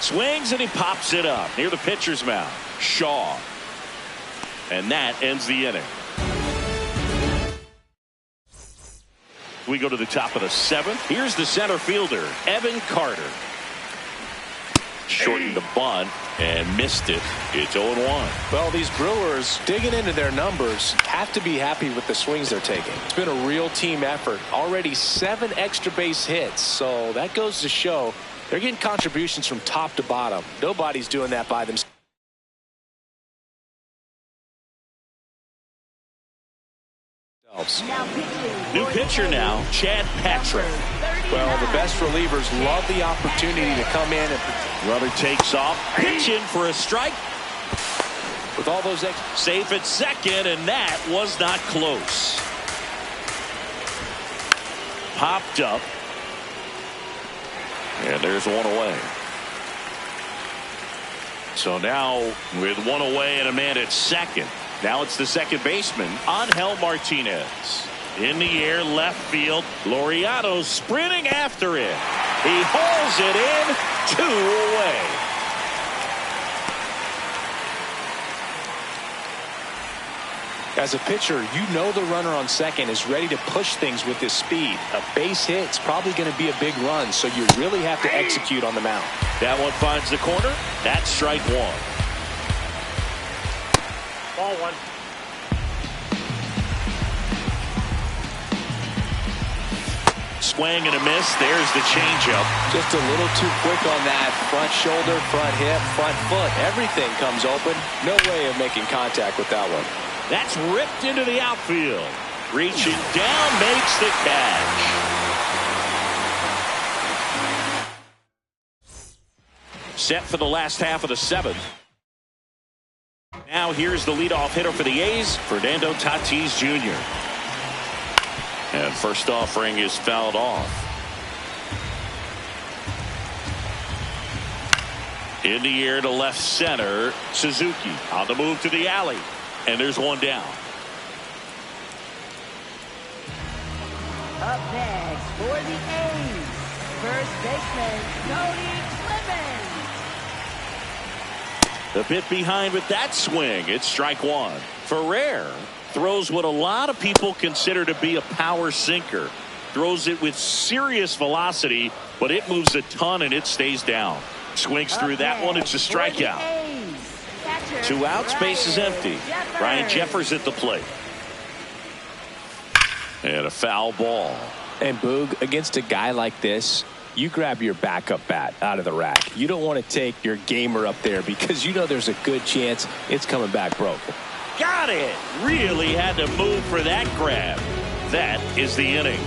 Swings and he pops it up near the pitcher's mound. Shaw. And that ends the inning. We go to the top of the 7th. Here's the center fielder, Evan Carter. Shortened the bunt and missed it. It's 0-1. Well, these Brewers, digging into their numbers, have to be happy with the swings they're taking. It's been a real team effort. Already 7 extra base hits. So that goes to show they're getting contributions from top to bottom. Nobody's doing that by themselves. New pitcher now, Chad Patrick. Well, the best relievers love the opportunity to come in and runner takes off, pitch in for a strike. With all those safe at second, and that was not close. Popped up. And there's 1 away. So now with 1 away and a man at second. Now it's the second baseman, Angel Martinez. In the air, left field. Laureano sprinting after it. He hauls it in, 2 away. As a pitcher, you know the runner on second is ready to push things with his speed. A base hit's probably going to be a big run, so you really have to execute on the mound. That one finds the corner. That's strike 1. Ball 1. Swing and a miss. There's the changeup. Just a little too quick on that front shoulder, front hip, front foot. Everything comes open. No way of making contact with that one. That's ripped into the outfield. Reaching down, makes the catch. Set for the last half of the 7th. Now here's the leadoff hitter for the A's, Fernando Tatis Jr. And first offering is fouled off. In the air to left center, Suzuki on the move to the alley. And there's 1 down. Up next for the A's, first baseman, Cody Clemens. A bit behind with that swing. It's strike 1. Ferrer throws what a lot of people consider to be a power sinker. Throws it with serious velocity, but it moves a ton and it stays down. Swings through that one. It's a strikeout. 2 outs, base is empty. Ryan Jeffers at the plate. And a foul ball. And Boog, against a guy like this, you grab your backup bat out of the rack. You don't want to take your gamer up there because you know there's a good chance it's coming back broken. Got it. Really had to move for that grab. That is the inning.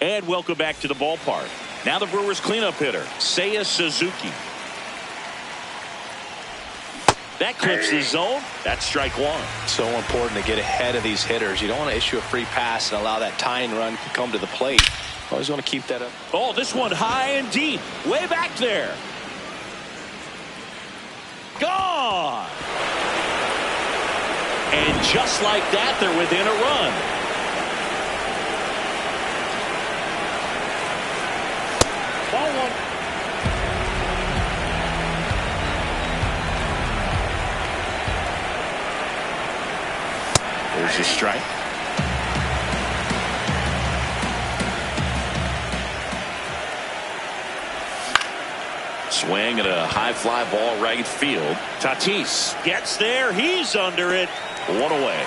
And welcome back to the ballpark. Now the Brewers cleanup hitter, Seiya Suzuki. That clips the zone. That's strike 1. So important to get ahead of these hitters. You don't want to issue a free pass and allow that tying run to come to the plate. Always want to keep that up. Oh, this one high and deep. Way back there. Gone. And just like that, they're within a run. Ball one. There's a strike. Swing and a high fly ball right field. Tatis gets there. He's under it. One away.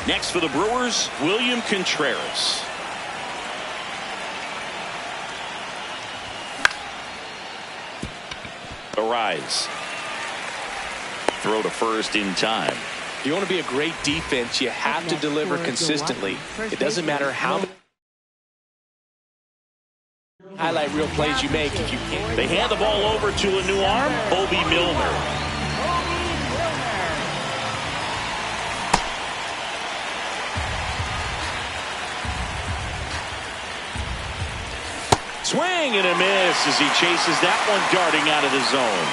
Next for the Brewers, William Contreras. Arise. Throw to first in time. If you want to be a great defense, you have to deliver consistently. It doesn't matter how many highlight reel plays you make if you can't. They hand the ball over to a new arm, Bobby Milner. Swing and a miss as he chases that one darting out of the zone.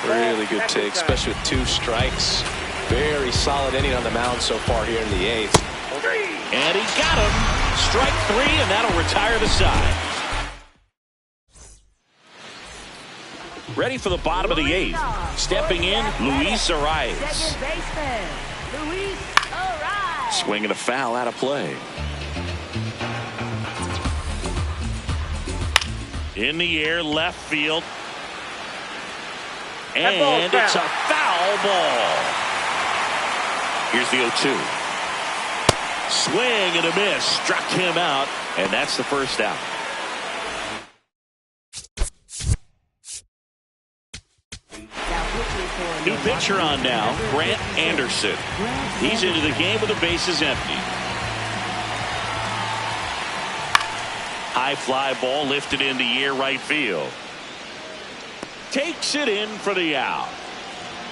Really good take, especially with 2 strikes. Very solid inning on the mound so far here in the 8th. And he got him. Strike 3, and that'll retire the side. Ready for the bottom of the 8th. Stepping in, Luis Arraez. Second baseman, Luis Arraez. Swinging a foul out of play. In the air, left field. And it's a foul ball. Here's the 0-2. Swing and a miss. Struck him out, and that's the first out. New pitcher on now, Grant Anderson. He's into the game with the bases empty. High fly ball lifted in the air right field. Takes it in for the out.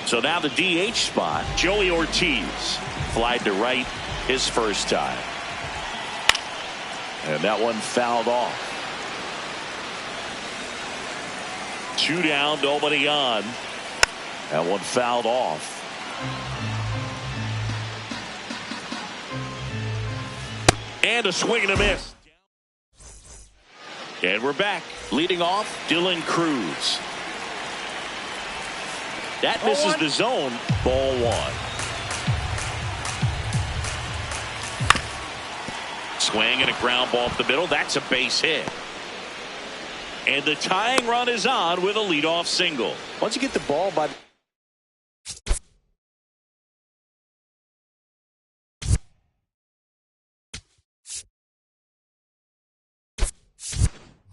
So now the DH spot, Joey Ortiz. Flied to right his first time. And that one fouled off. 2 down, nobody on. That one fouled off. And a swing and a miss. And we're back. Leading off, Dylan Cruz. That misses the zone. Ball 1. Swing and a ground ball up the middle. That's a base hit. And the tying run is on with a leadoff single. Once you get the ball by the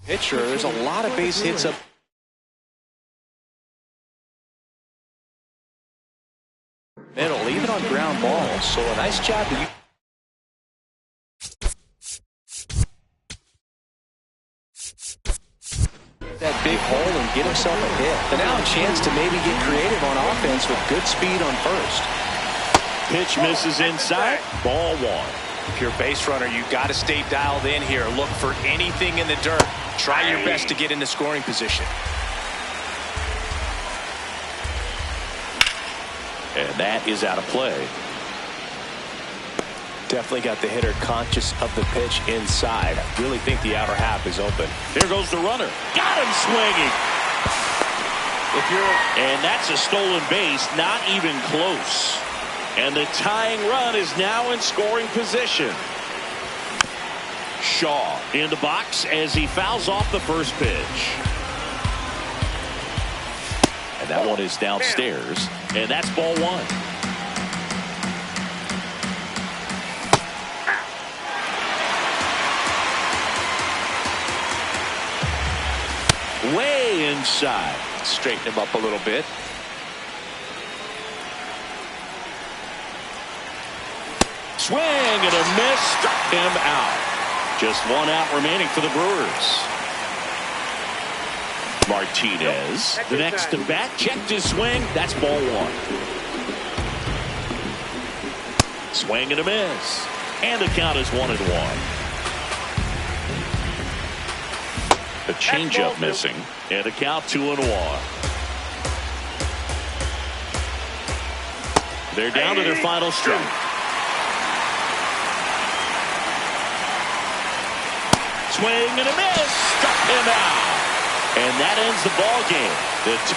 pitcher, there's a lot of base hits up. Middle, even on ground balls. So a nice job to you. That big hole and get himself a hit. And now a chance to maybe get creative on offense with good speed on first. Pitch misses inside. Ball 1. If you're a base runner, you've got to stay dialed in here. Look for anything in the dirt. Try your best to get into scoring position. And that is out of play. Definitely got the hitter conscious of the pitch inside. I really think the outer half is open. There goes the runner. Got him swinging. And that's a stolen base, not even close. And the tying run is now in scoring position. Shaw in the box as he fouls off the first pitch. And that one is downstairs. And that's ball 1. Way inside. Straighten him up a little bit. Swing and a miss. Struck him out. Just 1 out remaining for the Brewers. Martinez, the next to bat, checked his swing. That's ball 1. Swing and a miss. And the count is 1-1. The changeup missing. And the count 2-1. They're down to their final strike. Swing and a miss. Struck him out. And that ends the ball game. The